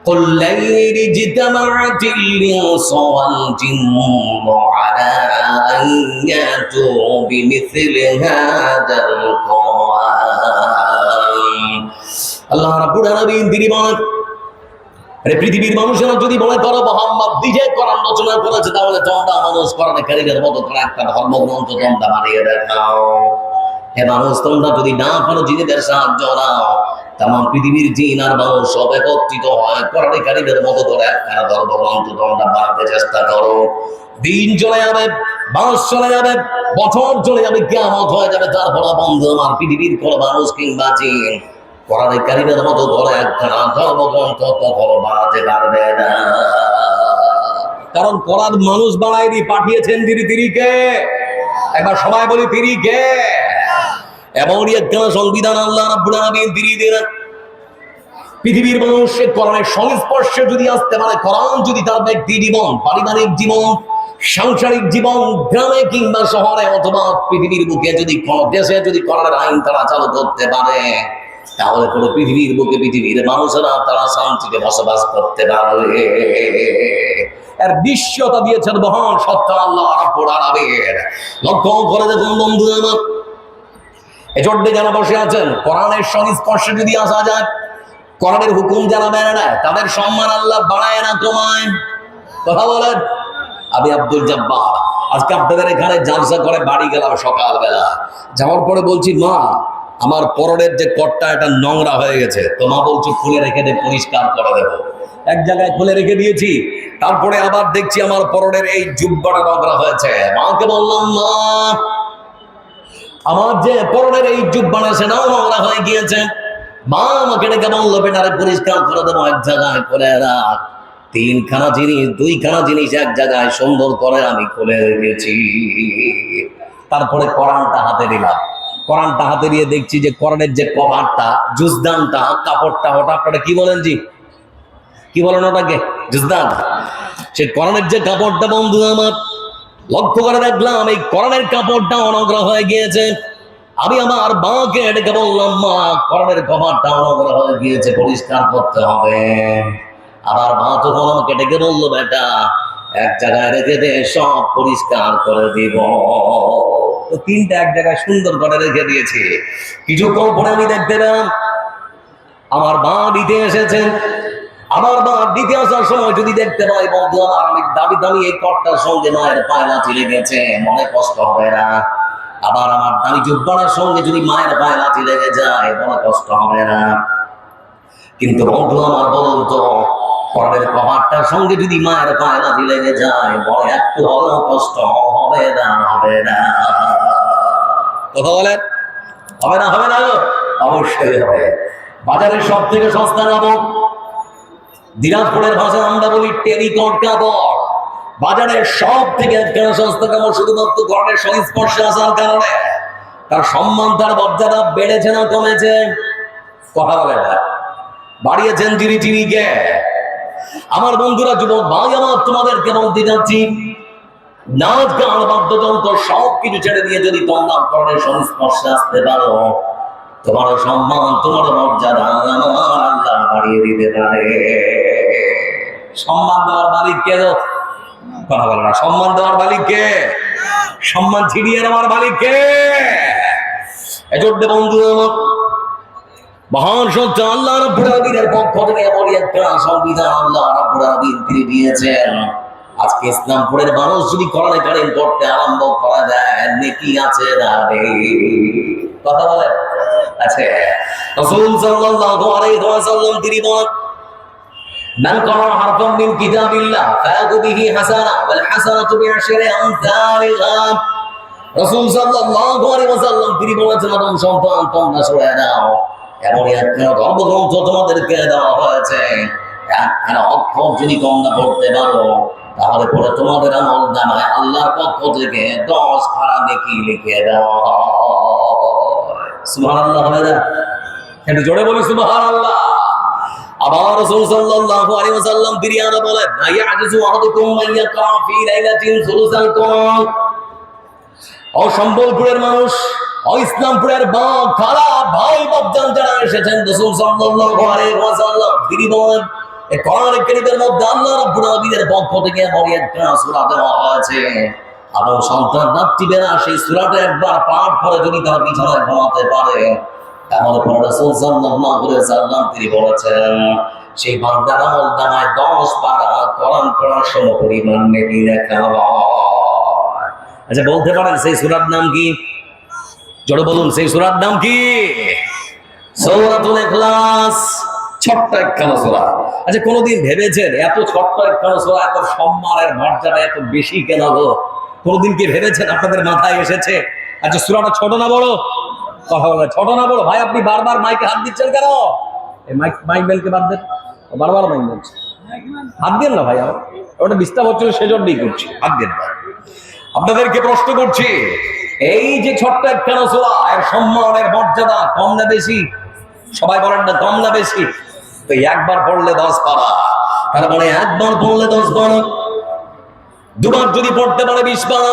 قل لن اجتمعت الإنس والجن على أن يأتوا بمثل هذا القرآن। আল্লাহ রাব্বুল আলামিন তিনি বলেন, পৃথিবীর মানুষেরা যদি বলে করো মোহাম্মদ নিজে কোরআন রচনা করেছে, তাহলে তোমরা মানুষ কোরআনে কারীমের মতো করে একটা ধর্মগ্রন্থ তোমরা বানিয়ে দেখাও। হে মানুষ, তোমরা যদি না পারো জিনেদের সাহায্য নাও, তামাম পৃথিবীর জিন আর মানুষ সব একত্রিত হয় কোরআনে কারীমের মতো করে একটা ধর্মগ্রন্থ তোমরা বানাতে চেষ্টা করো। দিন চলে যাবে, মাস চলে যাবে, বছর চলে যাবে, কিয়ামত হয়ে যাবে, তারপর বন্ধু আমার পৃথিবীর কোন মানুষ কিংবা জিন কোরআনে কারীমের মতো করে একটা ধর্মগ্রন্থ কখনো বানাতে পারবে না। কারণ কোরআন মানুষ বানায়নি, পাঠিয়েছেন তিনি কে? একবার সবাই বলি, তিনি কে? এমনই একটা সংবিধান আল্লাহ রাব্বুল আলামিন তিনি দিলেন। পৃথিবীর মানুষের কোরআনের সংস্পর্শে যদি আসতে পারে, কোরআন যদি তার ব্যক্তি জীবন, পারিবারিক জীবন, সাংসারিক জীবন, গ্রামে কিংবা শহরে অথবা পৃথিবীর বুকে যদি কোন দেশে যদি কোরআনের আইন তারা চালু করতে পারে, তাহলে পুরো পৃথিবীর বুকে পৃথিবীর মানুষেরা তারা শান্তিতে বসবাস করতে পারবে। এর নিশ্চয়তা দিয়েছেন মহান সত্য আল্লাহ রাব্বুল আলামিন। লক্ষ্য করে দেখুন বন্ধু আমার, এজন্য যারা বসে আছেন, কোরআনের সংস্পর্শে যদি আসা যায়, কোরআনের হুকুম যারা মেনে নেয়, তাদের সম্মান আল্লাহ বাড়ায় না কমায়? কথা বলেন। আমি আব্দুল জব্বার আজকে আপনাদের এখানে জালসা করে বাড়ি গেলাম সকালবেলা। যাওয়ার পরে বলছি, মা আমার পরনের যে কটটা এটা নোংরা হয়ে গেছে, তো মা বলছি খুলে রেখে দে, পরিষ্কার করে দেবো। এক জায়গায় খুলে রেখে দিয়েছি, তারপরে আবার দেখছি আমার পরনের এই জুব্বাটা নোংরা হয়েছে। মাকে বললাম, মা আমার যে পরনের এই জুব্বাটা সেটাও নোংরা হয়ে গিয়েছে। মা আমাকে ডেকে বললো, বেটারে পরিষ্কার করে দেবো, এক জায়গায় করে রাখ। 3খানা জিনিস 2খানা জিনিস এক জায়গায় সুন্দর করে আমি খুলে রেখেছি। তারপরে কোরআনটা হাতে দিলাম। কোরআনটা হাতে দিয়ে দেখছি যে কোরআনের যে কভারটা, জুজদানটা, কাপড়টা, ওটা আপনারা কি বলেন জি? কি বলেন ওটাকে? জুজদান। সে কোরআনের যে কাপড়টা বন্ধু আমার, লক্ষ্য করে দেখলাম এই কোরআনের কাপড়টা অনগ্রহ হয়ে গিয়েছে। আমি আমার মাকে ডেকে বললাম, মা কোরআনের কভারটা অনগ্রহ হয়ে গিয়েছে, পরিষ্কার করতে হবে। আবার মা তখন আমাকে ডেকে বললো, বেটা এক জায়গায় রেখে দে, সব পরিষ্কার করে দিব। তো 3টা এক জায়গায় সুন্দর করে রেখে দিয়েছি। কিছুক্ষণ পরে আমি দেখতে পেলাম আমার মা দিতে এসেছেন। আমার মা দিতে আসার সময় যদি দেখতে পাই বন্ধু আমার, আমি দামি এই কটটার সঙ্গে মায়ের পায়লা ছিঁড়ে গেছে, মনে কষ্ট হবে না? আবার আমার দামি জুব্বাটার সঙ্গে যদি মায়ের পায়লা লেগে যায়, মনে কষ্ট হবে না? কিন্তু বন্ধু আমার বলুন তো, কোরআনের কভারটার সঙ্গে যদি মায়ের পায়লা লেগে যায়, বড় একটু হলেও কষ্ট হবে না? হবে না? কথা বলেন, হবে না? হবে না? অবশ্যই হবে। বাজারের সব থেকে সস্তা কাপড়, দিনাজপুরের ভাষায় আমরা বলি টেরিকট কাপড়। বাজারের সব থেকে একখানা সস্তা কাপড় শুধুমাত্র কোরআনের সংস্পর্শে আসার কারণে তার সম্মান, তার মর্যাদা বেড়েছে না কমেছে? কথা বলে না। বাড়িয়েছেন যিনি, তিনি কে? আমার বন্ধুরা, যুবক ভাই আমার, তোমাদেরকে বলতে যাচ্ছি, নাচ গান বাদ্যযন্ত্র সবকিছু ছেড়ে দিয়ে যদি তোমরা করণের সংস্পর্শে আসতে পারো, তোমার সম্মান, তোমার মর্যাদা আমার আল্লাহ বাড়িয়ে দিতে পারে। সম্মান দেওয়ার মালিক কে? কথা বলে না। সম্মান দেওয়ার মালিক কে? সম্মান ছিনিয়ে নেওয়ার মালিক কে? এজন্য বন্ধু আমার, মহান সত্য আল্লাহ রাব্বুল আলামিনের পক্ষ থেকে এমন একটা সংবিধান আল্লাহ রাব্বুল আলামিন তিনি দিয়েছেন। আজকে ইসলামপুরের মানুষ যদি কোরআনে কারিম পড়তে আরম্ভ করা যায়, নেকি আছে না নেই? কথা বলে আছে। রাসূল সাল্লাল্লাহু আলাইহি ওয়াসাল্লাম তিনি বলেন, মান ক্বারা হারফান মিন কিতাবিল্লাহ ফায়াকু বিহি হাসানা ওয়াল হাসানাতু বিআশরি আমসালিহা। রাসূল সাল্লাল্লাহু আলাইহি ওয়াসাল্লাম তিনি বলেছেন, আদম সন্তান তোমরা শুনে নাও, এমন একটা ধর্মগ্রন্থ তোমাদেরকে দেওয়া হয়েছে, একখানা অক্ষর যদি তোমরা পড়তে পারো, তাহলে পরে তোমাদের আমল নামায় আল্লাহর পক্ষ থেকে 10 খানা নেকি লিখে দেওয়া হয়। সুবহানাল্লাহ। হবে না? একটু জোরে বলি সুবহানাল্লাহ। আবার রাসূল সাল্লাল্লাহু আলাইহি ওয়াসাল্লাম তিনি আরো বলেন, ইয়াজু আহাদুকুম মান ইয়াকরা ফি লাইলাতিন সুলুসাল কুরআন। ও সম্বলপুরের মানুষ, ও ইসলামপুরের বাপ, খারাপ ভাই বাপজান যারা এসেছেন, রাসূল সাল্লাল্লাহু আলাইহি ওয়াসাল্লাম তিনি বলেন, এই কোরআন কারীমের মধ্যে আল্লাহ রাব্বুল আলামিনের পক্ষ থেকে এমন একটা সূরা দেওয়া হয়েছে, আদম সন্তান রাত্রিবেলা সেই সূরাটা একবার পাঠ করে যদি তার বিছানায় ঘুমাতে পারে, তাহলে পরে রাসূল সাল্লাল্লাহু আলাইহি ওয়াসাল্লাম তিনি বলেছেন, সেই বান্দার আমল নামায় 10 পারা কোরআন পড়ার সমপরিমাণ নেকি লেখা হয়। আচ্ছা বলতে পারেন সেই সূরার নাম কি? জোরে বলুন, সেই সূরার নাম কি? সূরাতুল ইখলাস। ছোট্ট একখানা সূরা। আচ্ছা কোনদিন ভেবেছেন এত ছোট্ট একখানা সূরা এত সম্মানের মর্যাদা এত বেশি কেন গো? কোনদিন কি ভেবেছেন? আপনাদের মাথায় এসেছে? আচ্ছা সূরাটা ছোট না বড়? কথা বলে ছোট না বড়? ভাই আপনি বারবার মাইকে হাত দিচ্ছেন কেন? এই মাইক বেলকে বাদ দেন, বারবার মাইক বলছে, হাত দেন না ভাই। আমার ওটা ডিস্টার্ব হচ্ছিল সেজন্যই করছি, হাত দেন না। আপনাদেরকে প্রশ্ন করছি, এই যে ছোট্ট একখানা সূরা, এর সম্মানের মর্যাদা কম না বেশি? সবাই বলেন না, কম না বেশি? তো একবার পড়লে 10 পারা, তার মানে একবার পড়লে 10 পারা, দুবার যদি পড়তে পারে 20 পারা,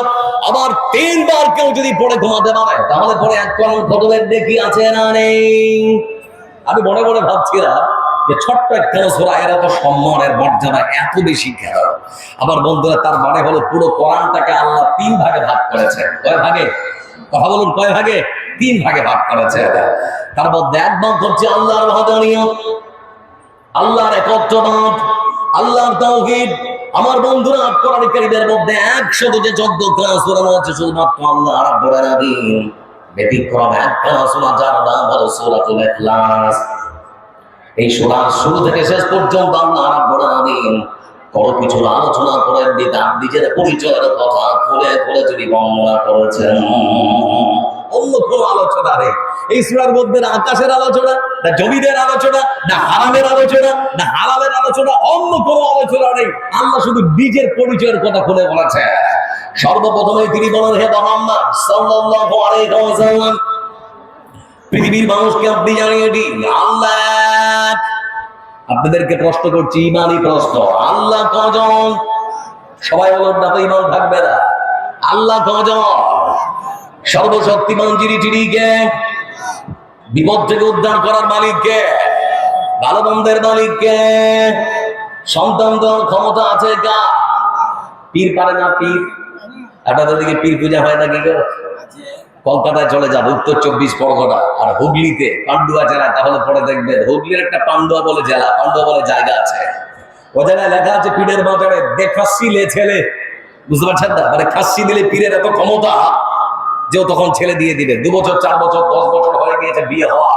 আবার 3 বার কেউ যদি পড়ে ঘুমাতে পারে, তাহলে পরে এক কোরআন খতমের নেকি আছে না নেই? আমি মনে মনে ভাবছিলাম যে ছোট্ট একটা সূরা, এর এত সম্মানের মর্যাদা এত বেশি কেন? আবার বন্ধুরা, তার মানে হলো পুরো কোরআনটাকে আল্লাহ 3 ভাগে ভাগ করেছেন। কয় ভাগে? কথা বলুন, কয় ভাগে? 3 ভাগে ভাগ করেছে। তার মধ্যে এক ভাগ হচ্ছে আল্লাহর ওয়াহদানিয়ত, আল্লাহর একত্ববাদ, আল্লাহর তাওহীদ। আমার বন্ধুরা, কোরআন কারীমের মধ্যে 100 যে 14 সূরা আছে শুধুমাত্র আল্লাহ রাব্বুল আলামিন, ব্যতিক্রম একটা সূরা যার নাম হলো সূরাতুল ইখলাস। এই সূরার শুরু থেকে শেষ পর্যন্ত আল্লাহ রাব্বুল আলামিন কোনো কিছু আলোচনা করেন নি, তার নিজের পরিচয়ের কথা খুলে খুলে যদি বর্ণনা করেছেন। অন্য কোনো আলোচনা নেই এই সূরার মধ্যে। না আকাশের আলোচনা, না জমিনের আলোচনা, না হারামের আলোচনা, না হালালের আলোচনা, অন্য কোনো আলোচনা নেই। আল্লাহ শুধু নিজের পরিচয়ের কথা খুলে বলেছে। সর্বপ্রথমে তিনি বলেন, হে মুহাম্মদ সাল্লাল্লাহু আলাইহি ওয়াসাল্লাম, পৃথিবীর মানুষকে আপনি জানিয়ে দিন আল্লাহ। আপনাদেরকে প্রশ্ন করছি, ইমানি প্রশ্ন, আল্লাহ কজন? সবাই বলুন না, তো ইমান থাকবে না। আল্লাহ কজন? সর্বশক্তিমান যিনি, তিনি কে? বিপদ থেকে উদ্ধার করার মালিক কে? ভালো মন্দের মালিক কে? সন্তান দেওয়ার ক্ষমতা আছে কার? পীর পারে না? পীর? আপনাদের দিকে পীর পূজা হয় নাকি গো? কলকাতায় চলে যান, উত্তর 24 পরগনা আর হুগলিতে পান্ডুয়া জেলা, তাহলে পরে দেখবেন হুগলির একটা পান্ডুয়া বলে জেলা, পান্ডুয়া বলে জায়গা আছে। ও জায়গায় লেখা আছে পীরের বাজারে দেখাচ্ছি লে ছেলে। বুঝতে পারছেন না? মানে খাসি দিলে পীরের এত ক্ষমতা যে তখন ছেলে দিয়ে দিবে। 2 বছর 4 বছর 10 বছর হয়ে গিয়েছে বিয়ে হওয়া,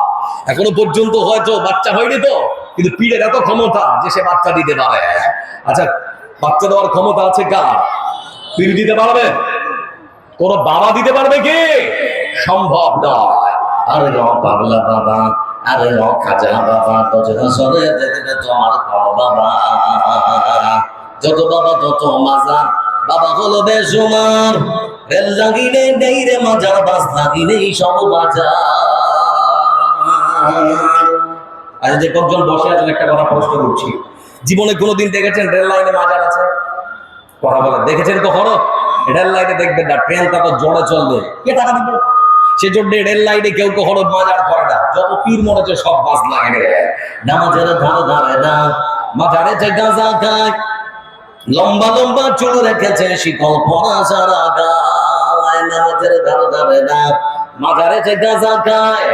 এখনো পর্যন্ত হয়তো বাচ্চা হয়নি, তো কিন্তু পীরের এত ক্ষমতা যে সে বাচ্চা দিতে পারে। আচ্ছা বাচ্চা দেওয়ার ক্ষমতা আছে কার? পীর দিতে পারবে? কোন বাবা দিতে পারবে কি? সম্ভব নয়। আরে পাগলা বাবা, আরে খাজা বাবা, তোমার বাবা, যত বাবা তত মাজার, বাবা হলো বেসুমার, রেল লাগিলে নেই রে মাজার, বাস লাগিলে সব বাজার। আজ যে কজন বসে আছেন, একটা কথা প্রশ্ন করছি, জীবনে কোনোদিন দেখেছেন রেল লাইনে মাজার আছে? কথা বলে দেখেছেন কখনো? রেল লাইনে দেখবেন না, ট্রেনটা তো জোরে চলবে, কে টাকা দিবে? সেজন্য রেল লাইনে কেউ কখনো মাজার করে না। যত পীর মনে হচ্ছে সব বাস লাগে নামাজের ধারে ধারে না, মাজারে যে গাঁজা খায়, লম্বা লম্বা চুল রেখেছে শিকল পরা সারা গায়, নামাজের ধারে ধারে না, মাজারে যে গাঁজা খায়,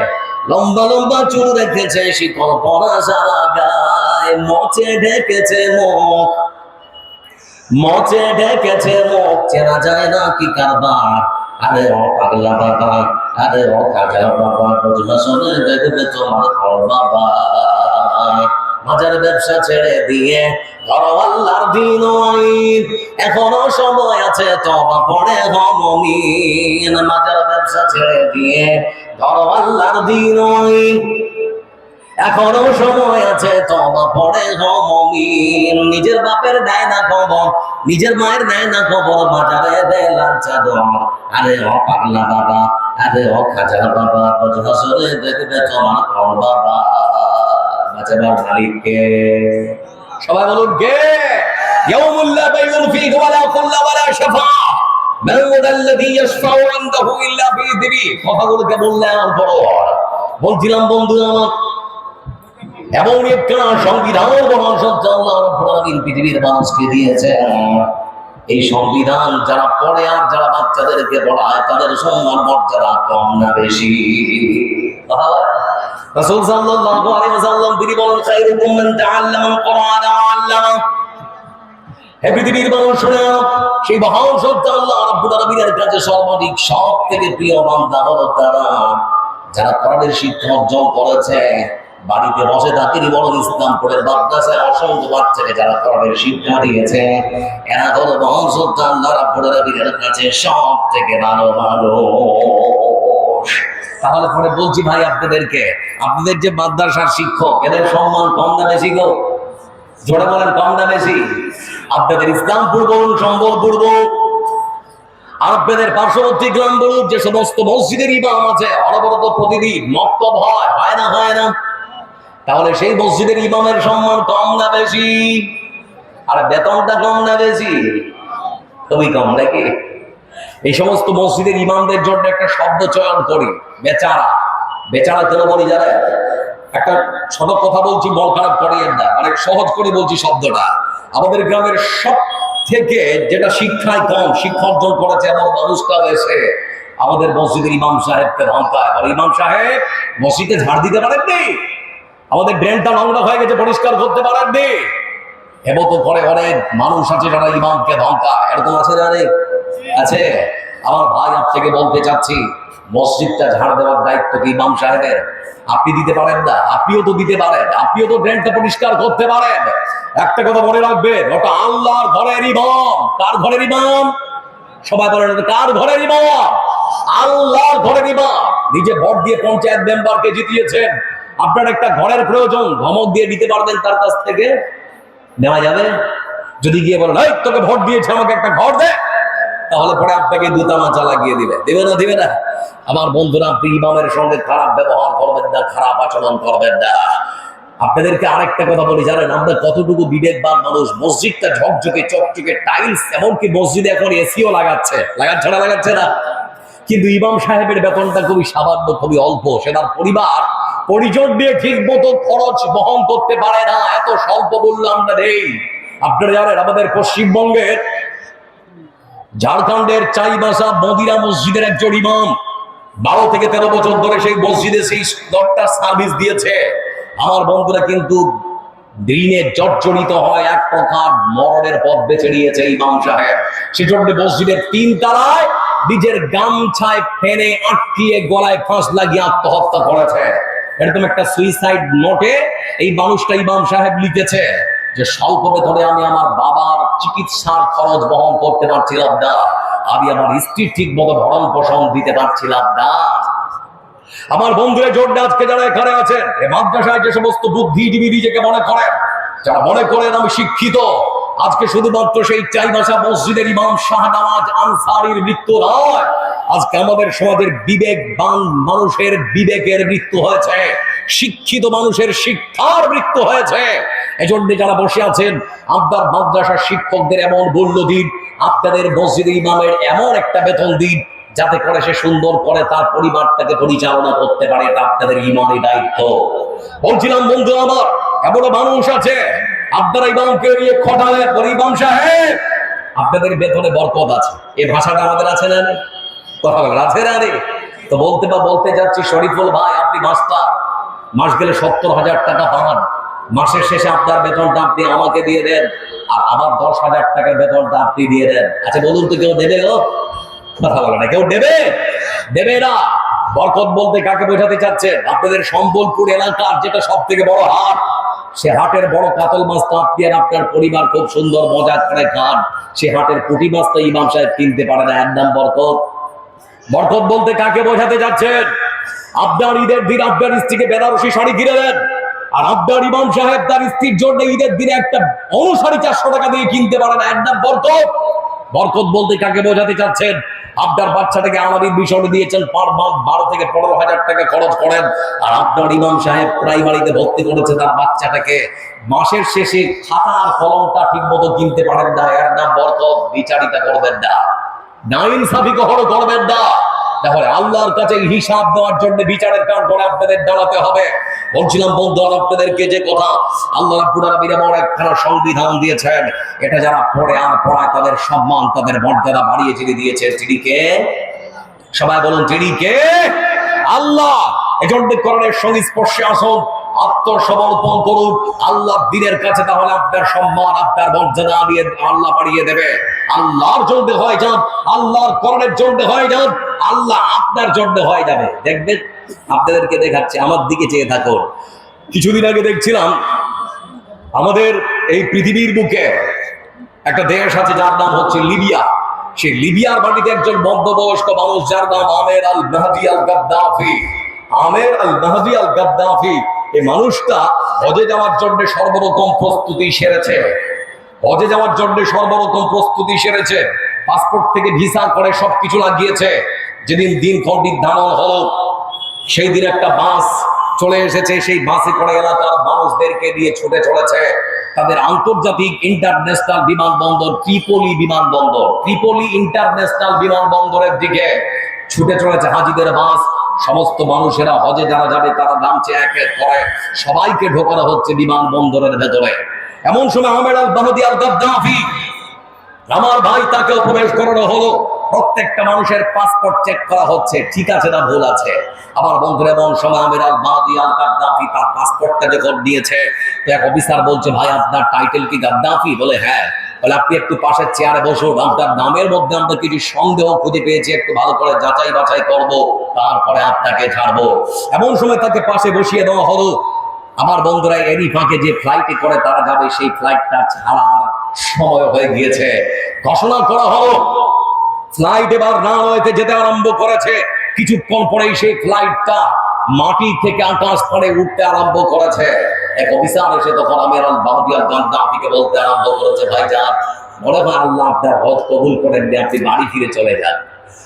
লম্বা লম্বা চুল রেখেছে শিকল পরা সারা গায়, মচে ঢেকেছে মুখ, মচে ঢেকেছে মুখ, চেনা যায় না কি কারবার। আরে ও পাগলা বাবা, আরে ও কাজা বাবা, বুঝলা শোনে দেখবে তোমার ফল বাবা। মাজার ব্যবসা ছেড়ে দিয়ে ধরো আল্লাহর দিন আইন, এখনো সময় আছে তওবা পড়ে হও মুমিন। মাজার ব্যবসা ছেড়ে দিয়ে ধরো আল্লাহর দিন আইন, এখনো সময় আছে তওবা পড়ে হও মুমিন। নিজের বাপের দেয় না খবর, নিজের মায়ের দেয় না খবর, বাজারে দেয় লাঞ্চা দর। আরে ও পাগলা বাবা, আরে ও খাজা বাবা, বজহাসরে দেখবে তোমার ফল বাবা। বাঁচাবার মালিককে সবাই বলুন কে? ইয়াউমুল লা বাইউন ফীহি ওয়ালা খুল্লা ওয়ালা শাফা, মান যাল্লাযী ইয়াশফাউ ইনদাহু ইল্লা বিইযনিহি। কথাগুলোকে বললাম পড়ো। বলছিলাম বন্ধু আমার, এমন একটা সংবিধান বহন সত্য আল্লাহ রাব্বুল আলামিন পৃথিবীর মানুষকে দিয়েছে। এই সংবিধান যারা পড়ে আর যারা বাচ্চাদেরকে পড়ায় তাদের সম্মান মর্যাদা কম না বেশি? রাসূল সাল্লাল্লাহু আলাইহি ওয়াসাল্লাম তিনি বলেন, খায়রুকুম মান তাআল্লামা আল কুরআন ওয়া আল্লামা। হে পৃথিবীর মানুষ, সেই মহান সত্য আল্লাহ রাব্বুল আলামিনের কাছে সর্বাধিক সবথেকে প্রিয় বান্দা হলো তারা যারা কোরআনের শিক্ষা অর্জন করেছে। বাড়িতে বসে থাকেনি বরং ইসলামপুরের মাদ্রাসায় অসংখ্য বাচ্চাকে যারা কোরআনের শিক্ষা দিয়েছে, এরা হলো মহান সত্য আল্লাহ রাব্বুল আলামিনের কাছে সবথেকে ভালো মানুষ। তাহলে পরে বলছি ভাই আপনাদেরকে, আপনাদের যে মাদ্রাসার শিক্ষক এদের সম্মান কম না বেশি গো? জোরে বলেন, কম না বেশি? আপনাদের ইসলামপুর বলুন, সম্বলপুর বলুন, আপনাদের পার্শ্ববর্তী গ্রাম বলুন, যে সমস্ত মসজিদের ইমাম আছে অনবরত প্রতিদিন মক্তব হয় না? হয় না? তাহলে সেই মসজিদের ইমামের সম্মান কম না বেশি? আর বেতনটা কম না বেশি? খুবই কম নাকি? এই সমস্ত মসজিদের ইমামদের জন্য একটা শব্দ চয়ন করি, বেচারা। বেচারা কেন বলি জানেন? একটা ছোট কথা বলছি, মন খারাপ করিয়েন না, অনেক সহজ করে বলছি শব্দটা। আমাদের গ্রামের সব থেকে যেটা শিক্ষায় কম শিক্ষা অর্জন করেছে এমন মানুষটা এসে আমাদের মসজিদের ইমাম সাহেবকে ধমকায়, বলে ইমাম সাহেব মসজিদে ঝাড় দিতে পারেননি, আমাদের ড্রেনটা নোংরা হয়ে গেছে, পরিষ্কার করতে পারেননি। এমন তো করে অনেক মানুষ আছে যারা ইমামকে ধমকায়। এরকম আছে না? আছে। আমার ভাই আপনাকে বলতে চাচ্ছি, মসজিদটা ঝাড় দেওয়ার দায়িত্ব কি ইমাম সাহেবের? আপনি দিতে পারেন না? আপনিও তো দিতে পারেন, আপনিও তো ড্রেনটা পরিষ্কার করতে পারেন। একটা কথা মনে রাখবেন, ওটা আল্লাহর ঘরের ইমাম। কার ঘরের ইমাম? সবাই বলেন, কার ঘরের ইমাম? আল্লাহর ঘরের ইমাম। নিজে ভোট দিয়ে পঞ্চায়েত মেম্বারকে জিতিয়েছেন, আপনার একটা ঘরের প্রয়োজন, ধমক দিয়ে নিতে পারবেন তার কাছ থেকে? নেওয়া যাবে? যদি গিয়ে বলেন, এই তোকে ভোট দিয়েছে, আমাকে একটা ঘর দে, তাহলে পরে আপনাকে দুটা মাচা লাগিয়ে দিবে। দিবে না? দিবে না? আমার বন্ধুরা, আপনি ইমামের সঙ্গে খারাপ ব্যবহার করবেন না, খারাপ আচরণ করবেন না। আপনাদেরকে আরেকটা কথা বলি, জানেন আমরা কতটুকু বিবেকবান মানুষ? মসজিদটা ঝকঝকে চকচকে টাইলস, এমনকি মসজিদে এখন এসিও লাগাচ্ছে, লাগাচ্ছে না? কিন্তু ইমাম সাহেবের বেতনটা খুবই সামান্য, খুবই অল্প। সে তার পরিবার পরিজন দিয়ে ঠিক মতো খরচ বহন করতে পারে না, এত স্বল্প মূল্য আমরা নেই। আপনারা জানেন আমাদের পশ্চিমবঙ্গের ঝাড়খণ্ডের চাইবাসা মদিনা মসজিদের একজন ইমাম 12 থেকে 13 বছর ধরে সেই মসজিদে সেই দরটা সার্ভিস দিয়েছে। আমার বন্ধুরা কিন্তু ঋণে জর্জরিত হয়, এক প্রকার মরণের পথ বেছে নিয়েছে ইমাম সাহেব। সেজন্য মসজিদের 3 তলায় নিজের গামছায় ফেনে আটকিয়ে গলায় ফাঁস লাগিয়ে আত্মহত্যা করেছে। এরকম একটা সুইসাইড নোটে এই মানুষটা ইমাম সাহেব লিখেছে যে স্বল্প বেতনে আমি আমার বাবার চিকিৎসার খরচ বহন করতে পারছিলাম না, আমি আমার স্ত্রীর ঠিক মতো ভরণ পোষণ দিতে পারছিলাম না। আমার বন্ধুরা জোরডে আজকে যারা এখানে আছেন, এই মাদ্রাসায় যে সমস্ত বুদ্ধিজীবী নিজেকে মনে করেন, যারা মনে করেন আমি শিক্ষিত, আজকে শুধুমাত্র সেই চাইবাসা মসজিদের ইমাম শাহনামাজ আনসারীর মৃত্যু নয়, আজকে আমাদের সমাজের বিবেকবান মানুষের বিবেকের মৃত্যু হয়েছে। শিক্ষিত মানুষের শিক্ষার মৃত্যু হয়েছে। এজন্য যারা বসে আছেন, আপনার মাদ্রাসার শিক্ষকদের এমন মূল্য দিন, আপনাদের মসজিদ ইমামের এমন একটা বেতন দিন, যাতে করে সে সুন্দর করে তার পরিবারটাকে পরিচালনা করতে পারে। এটা আপনাদের ইমানি দায়িত্ব। বলছিলাম বন্ধু আমার, এমন মানুষ আছে আপনারা ইমামকে নিয়ে খটালেন, বলে ইমাম সাহেব আপনাদের বেতনে বরকত আছে। এই ভাষাটা আমাদের আছে না? কথা বলেন, আছে না? তো বলতে যাচ্ছি, শরীফুল ভাই আপনি মাস্টার, মাস গেলে 70,000 টাকা পান, মাসের শেষে আপনার বেতনটা আপনি আমাকে দিয়ে দেন, আর আমার 10,000 টাকার বেতনটা আপনি দিয়ে দেন। আচ্ছা বলুন তো, কেউ দেবে গো? কথা বলে না, কেউ দেবে না। বরকত বলতে কাকে বোঝাতে চাচ্ছেন? আপনাদের সম্বলপুর এলাকার যেটা সব থেকে বড় হাট, সে হাটের বড় কাতল মাছটা আপনি আর আপনার পরিবার খুব সুন্দর মজা করে খান। সে হাটের পুঁটি মাছটা ইমাম সাহেব কিনতে পারে না, এর নাম বরকত। বরকত বলতে কাকে বোঝাতে যাচ্ছেন? আপনার ঈদের দিন আপনার স্ত্রীকে বেনারসি শাড়ি কিনে দেন, আর আপনার ইমাম সাহেব তার স্ত্রীর জন্য ঈদের দিনে একটা অনুসারী 400 টাকা দিয়ে কিনতে পারে না, এর নাম বরকত। বরকত বলতে কাকে বোঝাতে চাচ্ছেন? আপনার বাচ্চাটাকে আমাদের বিষয় দিয়েছেন, পার মাস 12 থেকে 15,000 টাকা খরচ করেন, আর আপনার ইমাম সাহেব প্রাইমারিতে ভর্তি করেছে তার বাচ্চাটাকে, মাসের শেষে খাতা আর কলমটা ঠিক মতো কিনতে পারেন না, এর নাম বরকত। বিচারিতা করবেন না, নাইনসাফি কখনো করবেন না। তাহলে আল্লাহর কাছে হিসাব দেওয়ার জন্য বিচারের কান করে আপনাদের দাঁড়াতে হবে। বলছিলাম বন্ধু আপনাদেরকে যে কথা, আল্লাহ রাব্বুল আলামিন এমন একখানা সংবিধান দিয়েছেন, এটা যারা পড়ে আর পড়ায় তাদের সম্মান, তাদের মর্যাদা বাড়িয়ে দিয়েছেন। তিনি কে? সবাই বলুন, তিনি কে? আল্লাহ। এজন্য কোরআনের সংস্পর্শে আসুন, আত্মসমর্পণ করুন আল্লাহর দ্বীনের কাছে, তাহলে আপনার সম্মান, আপনার মর্যাদা দিয়ে আল্লাহ বাড়িয়ে দেবে। আল্লাহর জন্য হয়ে যান, আল্লাহর কোরআনের জন্য হয়ে যান, আল্লাহ আপনার জন্য হয়ে যাবে। দেখবেন, আপনাদেরকে দেখাচ্ছে, আমার দিকে চেয়ে থাকুন। কিছুদিন আগে দেখছিলাম আমাদের এই পৃথিবীর বুকে একটা দেশ আছে যার নাম হচ্ছে লিবিয়া। সেই লিবিয়ার মাটিতে একজন মধ্যবয়স্ক মানুষ যার নাম আমের আল মাহদি আল গাদ্দাফি। আমের আল মাহদি আল গাদ্দাফি, এই মানুষটা হজে যাওয়ার জন্য সর্বরকম প্রস্তুতি সেরেছে। হজে যাওয়ার জন্য সর্বরকম প্রস্তুতি সেরেছে, পাসপোর্ট থেকে ভিসা করে সবকিছু লাগিয়েছে। যেদিন দিনক্ষণ নির্ধারণ হলো, সেই দিন একটা বাস চলে এসেছে, সেই বাসে করে এলাকার মানুষদেরকে নিয়ে ছুটে চলেছে তাদের আন্তর্জাতিক ইন্টারন্যাশনাল বিমানবন্দর, ত্রিপলি বিমানবন্দর, ত্রিপলি ইন্টারন্যাশনাল বিমানবন্দরের দিকে ছুটে চলেছে হাজিদের বাস। সমস্ত মানুষেরা, হজে যারা যাবে তারা নামছে, একে করে সবাইকে ঢোকানো হচ্ছে বিমানবন্দরের ভেতরে। এমন সময় আমের আল মাহদি আল গাদ্দাফি, আমার ভাই, তাকেও প্রবেশ করানো হলো। প্রত্যেকটা মানুষের পাসপোর্ট চেক করা হচ্ছে, ঠিক আছে না ভুল আছে। আমার বন্ধুরা, এমন সময় আমের আল মাহদি আল গাদ্দাফি তার পাসপোর্টটা যখন দিয়েছে, তো এক অফিসার বলছে, ভাই আপনার টাইটেল কি গাদ্দাফি? বলে হ্যাঁ। বলে আপনি একটু পাশের চেয়ারে বসুন, আপনার নামের মধ্যে আমরা কিছু সন্দেহ খুঁজে পেয়েছি, একটু ভালো করে যাচাই বাছাই করবো, তারপরে আপনাকে ছাড়বো। এমন সময় তাকে পাশে বসিয়ে দেওয়া হলো। আমার বন্ধুরা, এরই ফাঁকে যে ফ্লাইটে করে তারা যাবে, সেই ফ্লাইটটা ছাড়ার সময় হয়ে গিয়েছে। ঘোষণা করা হলো ফ্লাইট এবার রানওয়েতে যেতে আরম্ভ করেছে। কিছুক্ষণ পরেই সেই ফ্লাইটটা মাটি থেকে আকাশ পানে উঠতে আরম্ভ করেছে। এক অফিসার এসে তখন আমের আল মাহদি আল গাদ্দাফিকে বলতে আরম্ভ করেছে, ভাইজান মনে হয় আল্লাহ আপনার হজ কবুল করেন, আপনি বাড়ি ফিরে চলে যান।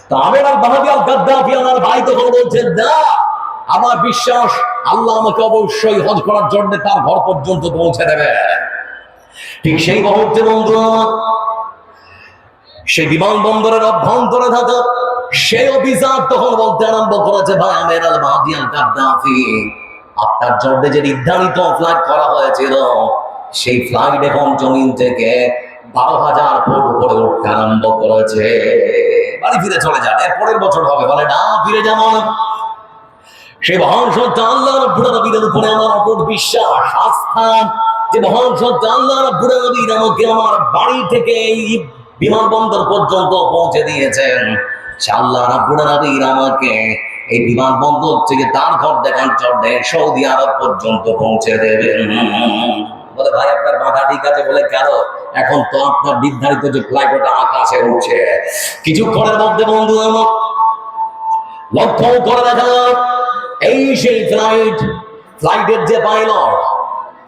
তো আমের আল মাহদি আল গাদ্দাফি, আমার ভাই, তখন বলছেন, না, আমার বিশ্বাস আল্লাহ আমাকে অবশ্যই হজ করার জন্য তার ঘর পর্যন্ত পৌঁছে দেবে। ঠিক সেই মুহূর্তে বন্ধু, সেই বিমানবন্দরের অভ্যন্তরে থাকা সেই অফিসার তখন বলতে আরম্ভ করেছে, ভাই আমের আল মাহদি আল গাদ্দাফি, আপনার জন্য যে নির্ধারিত ফ্লাইট করা হয়েছিল, সেই ফ্লাইট এখন জমিন থেকে 12,000 ফুট উপরে উঠতে আরম্ভ করেছে। বাড়ি ফিরে চলে যান, এর পরের বছর হবে। বলে না, ফিরে যাবো না। সেই মহান সত্তা আল্লাহ রাব্বুল আলামিনের উপরে আমার অটুট বিশ্বাস, আস্থা, যে মহান সত্তা আল্লাহ রাব্বুল আলামিন আমাকে আমার বাড়ি থেকে এই বিমানবন্দর পর্যন্ত পৌঁছে দিয়েছেন। সে আল্লাহ রাব্বুল আলামিন আমাকে এই বিমানবন্দর থেকে তার ঘর দেখার জন্য সৌদি আরব পর্যন্ত পৌঁছে দেবেন। বলে ভাই আপনার মাথা ঠিক আছে? বলে কেন? এখন তো আপনার নির্ধারিত যে ফ্লাইট, ওটা আকাশে উঠছে। কিছুক্ষণের মধ্যে বন্ধু আমার লক্ষ্য করে দেখা, এই সেই ফ্লাইটের যে পাইলট,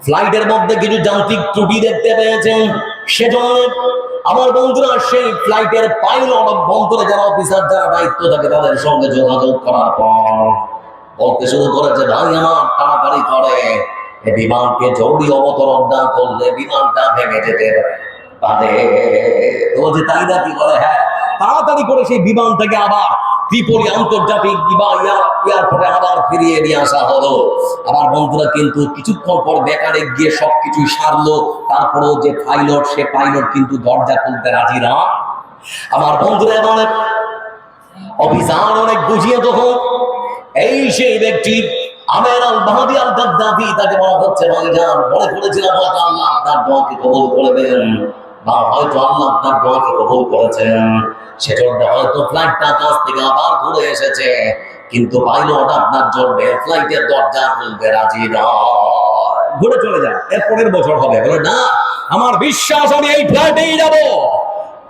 ফ্লাইটের মধ্যে কিছু যান্ত্রিক ত্রুটি দেখতে পেয়েছেন। সেজন্য আমার বন্ধুরা সেই ফ্লাইটের পাইলট, বন্ধুরা যারা অফিসার, যারা দায়িত্ব থাকে, তাদের সঙ্গে যোগাযোগ করার পর বলতে শুরু করেছে, ভাই আমার তাড়াতাড়ি করে, এই বিমানকে জরুরি অবতরণ না করলে বিমানটা ভেঙে যেতে পারে। বলছে তাই না? কি বলে, হ্যাঁ। তাড়াতাড়ি করে সেই বিমানটাকে আবার ত্রিপোলি আন্তর্জাতিক এয়ারপোর্টে আবার ফিরিয়ে নিয়ে আসা হলো। আমার বন্ধুরা কিন্তু কিছুক্ষণ পর মেকানিক গিয়ে সবকিছু সারলো, তারপরেও যে পাইলট, সে পাইলট কিন্তু দরজা খুলতে রাজি না। আমার বন্ধুরা বলে অফিসার অনেক বুঝিয়ে তখন এই সেই ব্যক্তি আমের আল বাহাদি আল গাদ্দাফি, তাকে বলা হচ্ছে ভাইজান, মনে করেছিলাম হয়তো আল্লাহ আপনার দোয়াকে কবুল করবেন, বা হয়তো আল্লাহ আপনার দোয়াকে কবুল করেছেন, সেজন্য হয়তো ফ্লাইটটা কাছ থেকে আবার ঘুরে এসেছে, কিন্তু পাইলট আপনার জন্য ফ্লাইটের দরজা খুলতে রাজি নয়, ঘুরে চলে যান, এর পরের বছর হবে। বলে না, আমার বিশ্বাস, আমি এই ফ্লাইটেই যাব।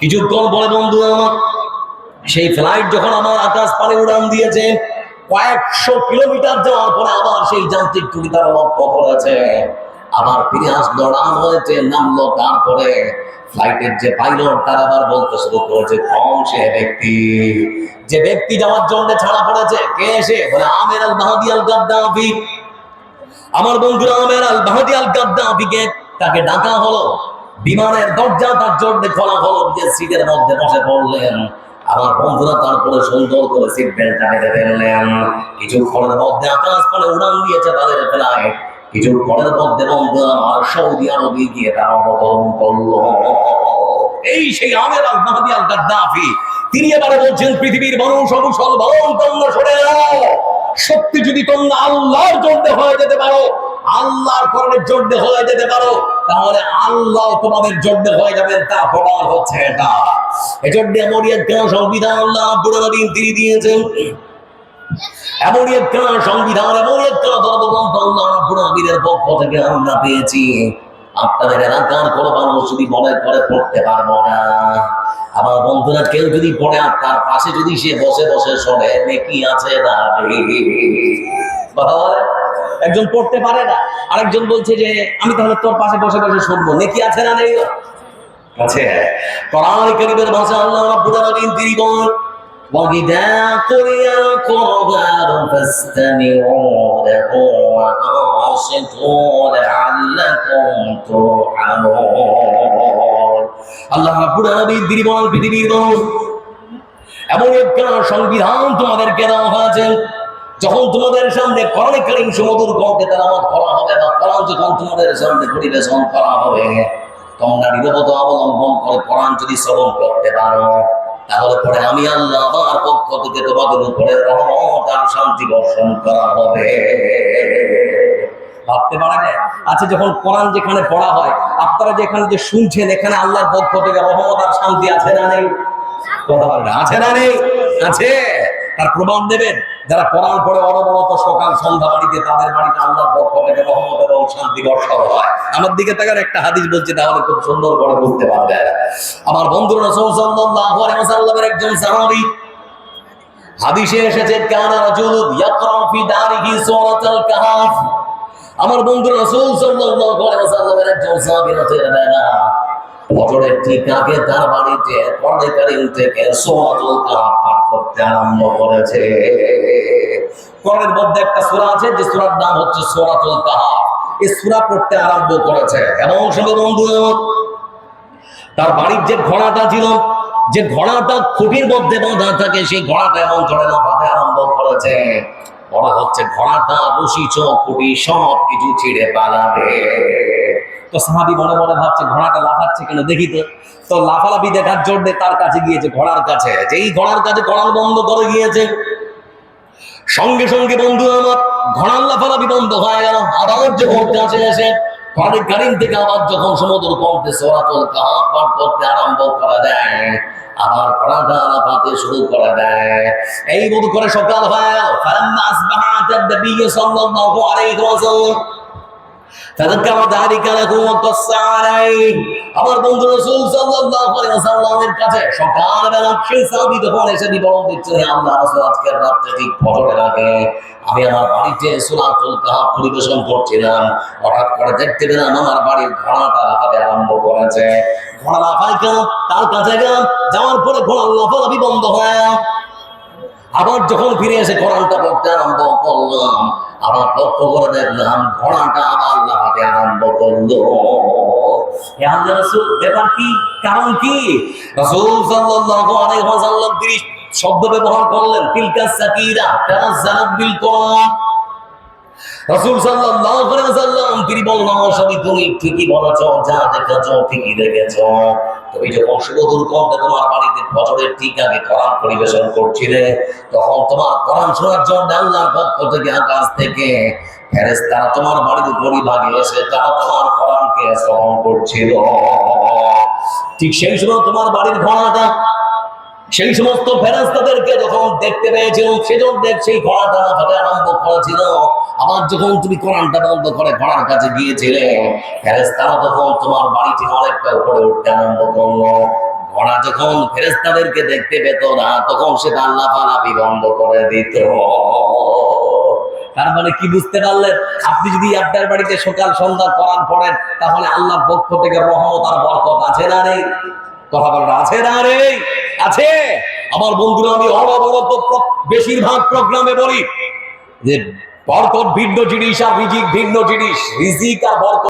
কিছুক্ষণ পরে বন্ধু আমার সেই ফ্লাইট যখন আমার আকাশ পানে উড়ান দিয়েছে, কয়েকশো কিলোমিটার যাওয়ার পরে আবার সেই যান্ত্রিক ত্রুটি তারা লক্ষ্য করেছে, আবার ফিরে আসলো, রান হয়েছে, নামলো, তারপরে ফ্লাইটের যে পাইলট তারা আবার বলতে শুরু করেছে, কম সে ব্যক্তি, যে ব্যক্তি যাওয়ার জন্য ছাড়া পড়েছে, কে এসে? বলে আমের আল বাহাদি আল গাদ্দাফি। আমার বন্ধুরা আমের আল বাহাদি আল গাদ্দাফিকে তাকে ডাকা হলো, বিমানের দরজা তার জন্য খোলা হলো, যে সিটের মধ্যে বসে পড়লেন। আমার বন্ধুরা তারপরে সুন্দর করে সিট বেল্টটা বেঁধে ফেললেন। কিছুক্ষণের মধ্যে আকাশ পানে উড়ান দিয়েছে তাদের ফ্লাইট। কিছুক্ষণের মধ্যে বন্ধুরা আমার সৌদি আরবে গিয়ে তারা অবতরণ করলো। এই সেই আমের আল বাহাদি আল গাদ্দাফি, তিনি এবারে বলছেন, পৃথিবীর মানুষ মুসলমান, তোমরা শুনে নাও, সত্যি যদি তোমরা আল্লাহর জন্য হয়ে যেতে পারো, আল্লাহর করণের জন্য হয়ে যেতে পারো, তাহলে আল্লাহ তোমাদের জন্য হয়ে যাবেন, তা প্রমাণ হচ্ছে এটা। এজন্য এমন একটা সংবিধান আল্লাহ রাব্বুল আলামিন তিনি দিয়েছেন, এমন একটা সংবিধান, এমন একটা ধর্মগ্রন্থ আল্লাহ রাব্বুল আলামিনের পক্ষ থেকে আমরা পেয়েছি। আপনাদের এলাকার কোনো মানুষ যদি মনে করে পড়তে পারবো না, আমার বন্ধুরা কেউ যদি পড়ে আর তার পাশে যদি সে বসে বসে শোনে, নেকি আছে না? একজন পড়তে পারে না, আরেকজন বলছে যে আমি তাহলে তোর পাশে বসে বসে শুনবো, নেকি আছে না? নেই আছে। কোরআন কারীমের ভাষা আল্লাহ রাব্বুল আলামিন তিনি বলেন, وَإِذَا قُرِئَ الْقُرْآنُ فَاسْتَمِعُوا لَهُ وَأَنصِتُوا لَعَلَّكُمْ تُرْحَمُونَ। আল্লাহ রাব্বুল আলামিন তিনি বলেন, পৃথিবীর মানুষ, এমন একটা সংবিধান তোমাদেরকে দেওয়া হয়েছে, যখন তোমাদের সামনে কোরআন কারীম সুমধুর কণ্ঠে তেলাওয়াত করা হবে, বা কোরআন যখন তোমাদের সামনে পরিবেশন করা হবে, তোমরা নীরবতা অবলম্বন করে কোরআন যদি শ্রবণ করতে পারো, তাহলে পরে আমি আল্লাহ আমার পক্ষ থেকে তোমাদের উপরে রহমত আর শান্তি বর্ষণ করা হবে। ভাবতে পারে? আচ্ছা, যখন কোরআন যেখানে পড়া হয়, আপনারা যেখানে যে শুনছেন, এখানে আল্লাহর পক্ষ থেকে রহমত আর শান্তি আছে না নেই? কথা বলেন, আছে না নেই? আছে। তার প্রমাণ দেবেন, যারা কোরআন পড়ে অনবরত সকাল সন্ধ্যা বাড়িতে, তাদের বাড়িতে আল্লাহর পক্ষ থেকে রহমত এবং শান্তি বর্ষণ হয়। আমার দিকে তাকার একটা হাদিস বলছে, তাহলে খুব সুন্দর করে বুঝতে পারবে। আমার বন্ধু রাসূল সাল্লাল্লাহু আলাইহি ওয়াসাল্লামের একজন সাহাবী, হাদিসে এসেছে, কানা রাজুলুন ইয়াকরা ফি দারিহি সূরাতুল কাহফ। আমার বন্ধু রাসূল সাল্লাল্লাহু আলাইহি ওয়াসাল্লামের একজন সাহাবী রাতেরবেলা ফজরের ঠিক আগে তার বাড়িতে কোরআন কারীম থেকে সূরাতুল কাহফ পাঠ করতে আরম্ভ করেছে। কোরআনের মধ্যে একটা সূরা আছে, যে সূরার নাম হচ্ছে সূরাতুল কাহফ। এই সূরা পড়তে আরম্ভ করেছে, এবং সঙ্গে বন্ধু তার বাড়ির যে ঘোড়াটা ছিল, যে ঘোড়াটা খুঁটির মধ্যে বাঁধা থাকে, সেই ঘোড়াটা এমন চড়ে লাফাতে আরম্ভ করেছে, মনে হচ্ছে ঘোড়াটা রশি খুঁটি সব কিছু ছিঁড়ে পালাবে। তো সাহাবী মনে মনে ভাবছে, ঘোড়াটা লাফাচ্ছে কেন, দেখি তো। তো লাফালাফি দেখার জন্য তার কাছে গিয়েছে, ঘোড়ার কাছে। যেই ঘোড়ার কাছে কোরআন বন্ধ করে গিয়েছে, সঙ্গে সঙ্গে বন্ধু আমার ঘোড়ার লাফালাফি বন্ধ হয়ে গেল। আবার যখন কাছে এসে কোরআন কারীম থেকে আবার যখন সমুদ্র কণ্ঠে সূরাতুল কাহফ পাঠ করতে আরম্ভ করে দেয়, আবার ঘোড়াটা লাফাতে শুরু করে দেয়। এই মতো করে সকাল হয়ে গেল। ফালাম্মা আসবাহাত নবী সাল্লাল্লাহু আলাইহি ওয়াসাল্লাম فذكر ذلك له وقص عليه। আমার বন্ধু রাসূল সাল্লাল্লাহু আলাইহি ওয়াসাল্লামের কাছে সকালবেলা সেই সাহাবী যখন এসে বিবরণ দিচ্ছে, আল্লাহ রাসূল আজকে রাতে ঠিক ফজরের আগে আমি আমার বাড়িতে সূরাতুল কাহফ পরিবেশন করছিলাম, হঠাৎ করে দেখতে পেলাম আমার বাড়ির ঘোড়াটা লাফাতে আরম্ভ করেছে। ঘোড়া লাফায় কেন? তার কাছে গেলাম, যাওয়ার পরে ঘোড়া লাফালাফি বন্ধ হয়। আবার যখন ফিরে এসে কোরআনটা পড়তে আরম্ভ করলাম, আবার লক্ষ্য করে দেখলাম ঘোড়াটা আবার লাফাতে আরম্ভ করলো। হে আল্লাহর রাসূল, ব্যাপার কি, কারণ কি? রাসূল সাল্লাল্লাহু আলাইহি ওয়াসাল্লাম তিনি শব্দ ব্যবহার করলেন, তিলকা সাকিরা তানাজ্জালাত বিল কোরআন। রাসূল সাল্লাল্লাহু আলাইহি ওয়াসাল্লাম তিনি বললেন, সবই তুমি ঠিকই বলেছো, যা দেখেছো ঠিকই দেখেছো। তুমি যখন সুমধুর কণ্ঠে তোমার বাড়িতে ফজরের ঠিক আগে কোরআন পরিবেশন করছিলে, তখন তোমার কোরআন শোনার জন্য আল্লাহর পক্ষ থেকে আকাশ থেকে ফেরেশতারা তোমার বাড়ির উপরিভাগে এসে তারা তোমার কোরআনকে শ্রবণ করছিল। ঠিক সেই সময় তোমার বাড়ির ঘোড়াটা সেই সমস্ত ফেরেশতাদেরকে যখন দেখতে পেয়েছিল, সেজন্য সেই ঘোড়াটা লাফাতে আরম্ভ করেছিল। আবার যখন তুমি কোরআনটা বন্ধ করে ঘোড়ার কাছে গিয়েছিলে, ফেরেশতারা তখন তোমার বাড়িটি অনেকটা উপরে উঠতে আরম্ভ করলো। ঘোড়া যখন ফেরেশতাদেরকে দেখতে পেত না, তখন সেটা লাফালাফি বন্ধ করে দিত। তার মানে কি বুঝতে পারলেন? আপনি যদি আপনার বাড়িতে সকাল সন্ধ্যা কোরআন পড়েন, তাহলে আল্লাহর পক্ষ থেকে রহমত আর বরকত আছে না নেই? কথা বলেন, আছে না নেই? আছে। আমার বন্ধুরা, আমি অনবরত বেশিরভাগ প্রোগ্রামে বলি যে বরকত ভিন্ন জিনিস আর রিজিক ভিন্ন জিনিস। রিজিক আর বরকত